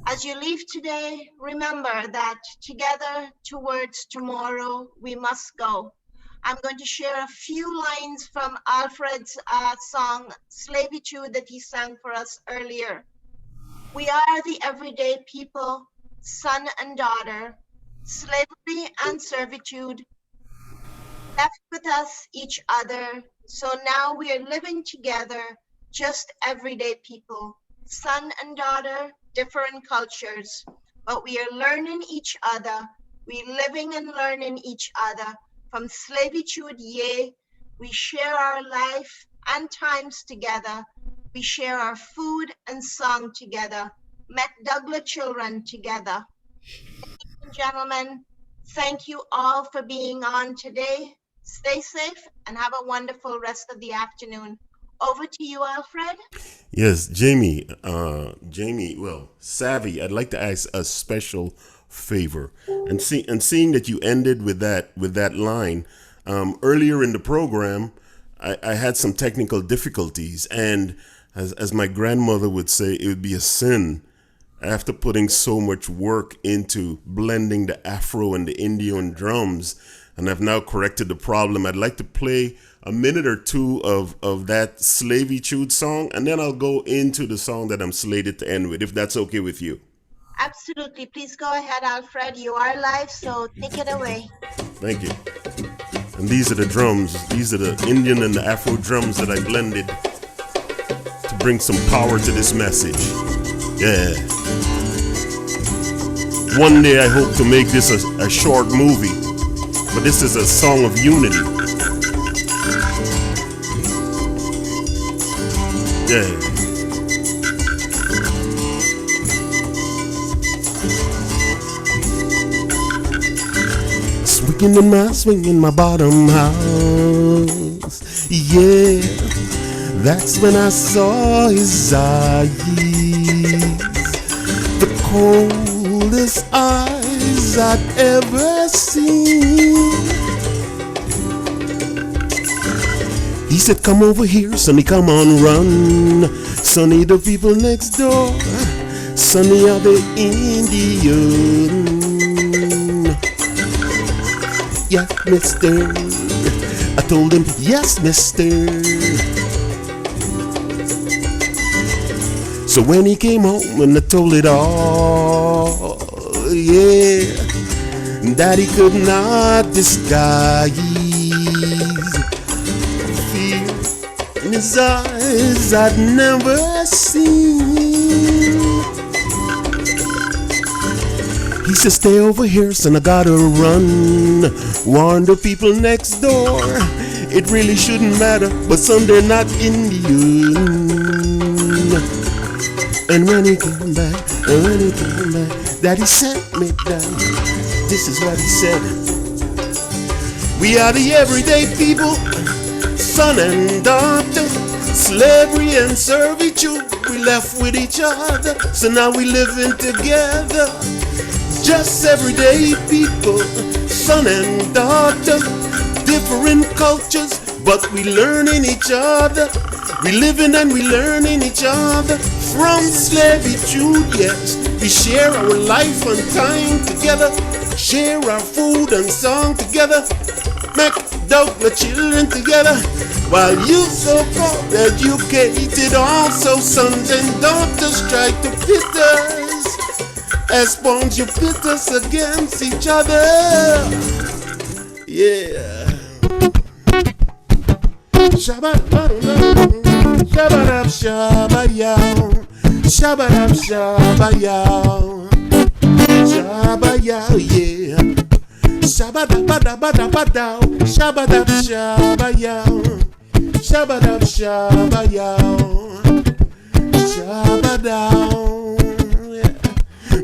As you leave today, remember that together towards tomorrow, we must go. I'm going to share a few lines from Alfred's song, Slavitude, that he sang for us earlier. We are the everyday people, son and daughter, slavery and servitude, left with us each other. So now we are living together, just everyday people, son and daughter, different cultures, but we are learning each other. We living and learning each other. From slavitude, yea, we share our life and times together. We share our food and song together. Met Douglas children together. Ladies and gentlemen, thank you all for being on today. Stay safe and have a wonderful rest of the afternoon. Over to you, Alfred. Yes, Jamie, Savvy, I'd like to ask a special favor. And seeing that you ended with that line, earlier in the program, I had some technical difficulties, and as my grandmother would say, it would be a sin after putting so much work into blending the Afro and the Indian drums, and I've now corrected the problem. I'd like to play a minute or 2 of that Slavitude song, and then I'll go into the song that I'm slated to end with, if that's okay with you. Absolutely. Please go ahead, Alfred. You are live, so take it away. Thank you. And these are the drums. These are the Indian and the Afro drums that I blended to bring some power to this message. Yeah. One day I hope to make this a short movie, but this is a song of unity. Yeah. Swinging my bottom house. Yeah, that's when I saw his eyes, the coldest eyes eyes I'd ever seen. He said, come over here, Sonny, come on, run. Sonny, the people next door. Sonny are the Indian. Yes, mister. I told him, yes, mister. So when he came home and I told it all, yeah, that he could not disguise fear in his eyes I'd never seen. He said, stay over here, son, I gotta run. Warn the people next door. It really shouldn't matter, but son, they're not Indian. And when he came back, Daddy sat me down. This is what he said. We are the everyday people, son and daughter, slavery and servitude. We left with each other, so now we living together. Just everyday people, son and daughter, different cultures, but we learning each other. We living and we learning each other. From servitude, yes, we share our life and time together. Share our food and song together. Make dog the children together. While you so-called educated, also sons and daughters try to pit us. As bonds you pit us against each other. Yeah. Shabba-dab, shabba-yow. Shabba-dab, shabba-yow. Shabba-yow, yeah. Shabba-dabba-dabba-dabba-dow. Shabba-dab, shabba-yow. Shabba-dab, shabba-yow. Shabba-dow, yeah.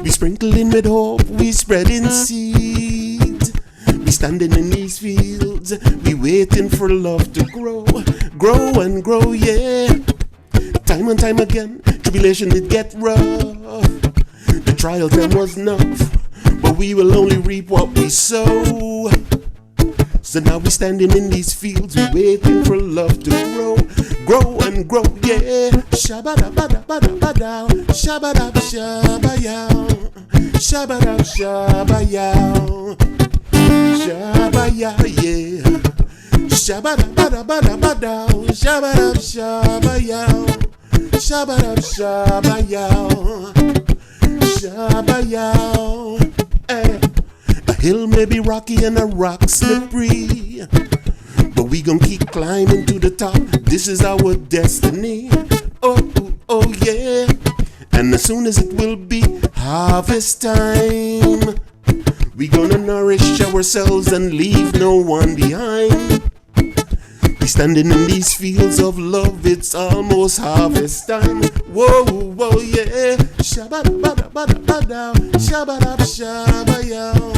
We sprinkling with hope, we spreading seeds. We standing in these fields, we waiting for love to grow, grow and grow, yeah. Time and time again, tribulation did get rough. The trial time was enough, but we will only reap what we sow. So now we standing in these fields, we waiting for love to grow, grow and grow, yeah. Shabba-dabba-dabba-dabba-dow, shabba-dab-shabba-yow, shabba-dab, shabba-yow, shabba-yow, yeah. Shabba-dabba-dabba-dabba-dow, shabba-dab, shabba-yow, shabba-dab, shabba-yow, shabba-yow, eh. A hill may be rocky and a rock slippery, but we gon' keep climbing to the top. This is our destiny. Oh, oh yeah. And as soon as it will be harvest time, we gonna nourish ourselves and leave no one behind. We standing in these fields of love, it's almost harvest time. Whoa, whoa, yeah. Shabba-dabba-dabba-dabba-dow, shabba-dab-shabba-yow,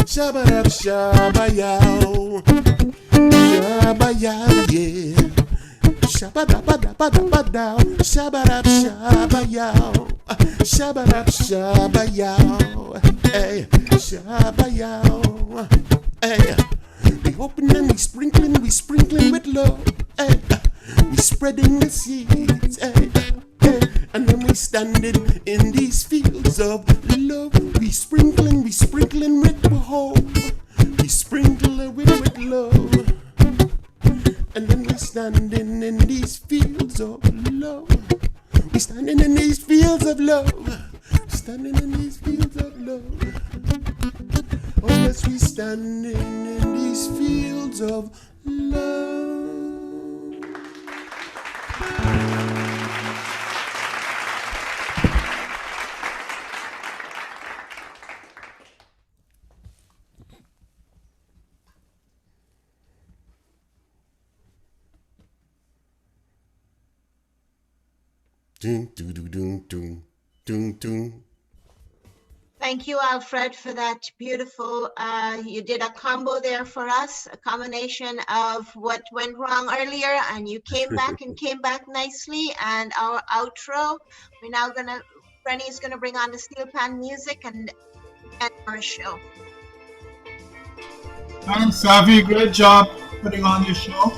shabba-dab-shabba-yow, shabba-yow, yeah. Shabba-dabba-dabba-dabba-dow, shabba-dab-shabba-yow, shabba-dab-shabba-yow, hey, shabba-yow, hey. We open and we sprinkling with love, hey. We spreading the seeds, hey, hey. And then we standing in these fields of love. We sprinkling with hope. We sprinkle it with love. And then we standing in these fields of love. We standing in these fields of love. Standing in these fields of love. Oh yes, we standing in these fields of love. Dun, dun, dun, dun, dun, dun. Thank you, Alfred, for that beautiful, you did a combo there for us, a combination of what went wrong earlier, and you came back and came back nicely. And our outro, we're now Rennie's gonna bring on the steel pan music, and and our show. Thanks, Savi. Great job putting on your show.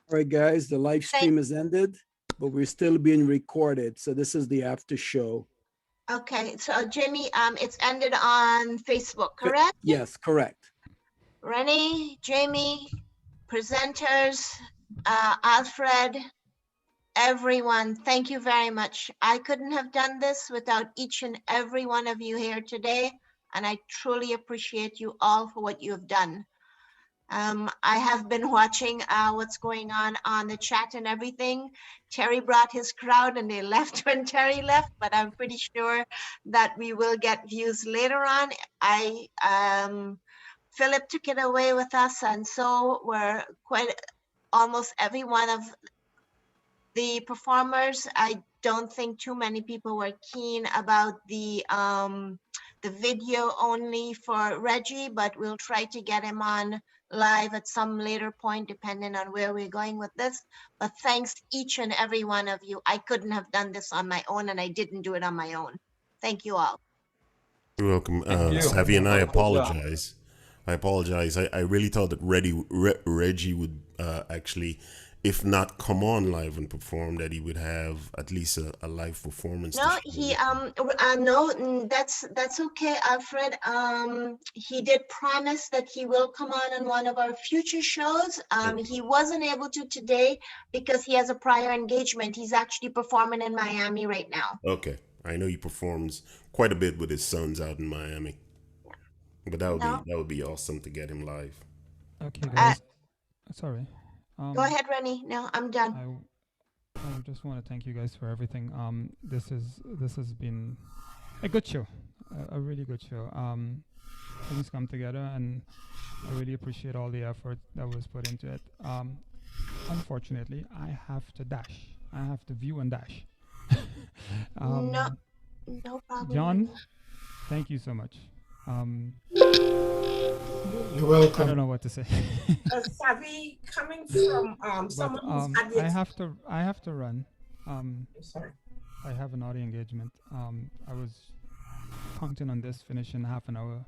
All right, guys, the live stream has ended, but we're still being recorded. So this is the after show. Okay, so Jimmy, it's ended on Facebook, correct? Yes, correct. Rennie, Jamie, presenters, Alfred, everyone, thank you very much. I couldn't have done this without each and every one of you here today, and I truly appreciate you all for what you have done. I have been watching what's going on the chat and everything. Terry brought his crowd and they left when Terry left, but I'm pretty sure that we will get views later on. Philip took it away with us, and so were quite almost every one of the performers. I don't think too many people were keen about the video only for Reggie, but we'll try to get him on live at some later point, depending on where we're going with this. But thanks each and every one of you. I couldn't have done this on my own, and I didn't do it on my own. Thank you all. You're welcome, Thank you. Savvy, and I Good job. apologize. I apologize. I really thought that Reggie would actually, if not come on live and perform, that he would have at least a live performance. No, he no, that's okay, Alfred. He did promise that he will come on one of our future shows. He wasn't able to today because he has a prior engagement. He's actually performing in Miami right now. Okay, I know he performs quite a bit with his sons out in Miami, but that would be awesome to get him live. Okay, guys. Sorry. Go ahead, Rennie. No, I'm done. I just want to thank you guys for everything. This has been a good show, a really good show. Things come together, and I really appreciate all the effort that was put into it. Unfortunately, I have to dash. I have to view and dash. No problem. John, thank you so much. You're welcome. I don't know what to say. Savvy, coming from someone who's had the I have to run. Sorry. I have an audio engagement. I was counting on this finishing half an hour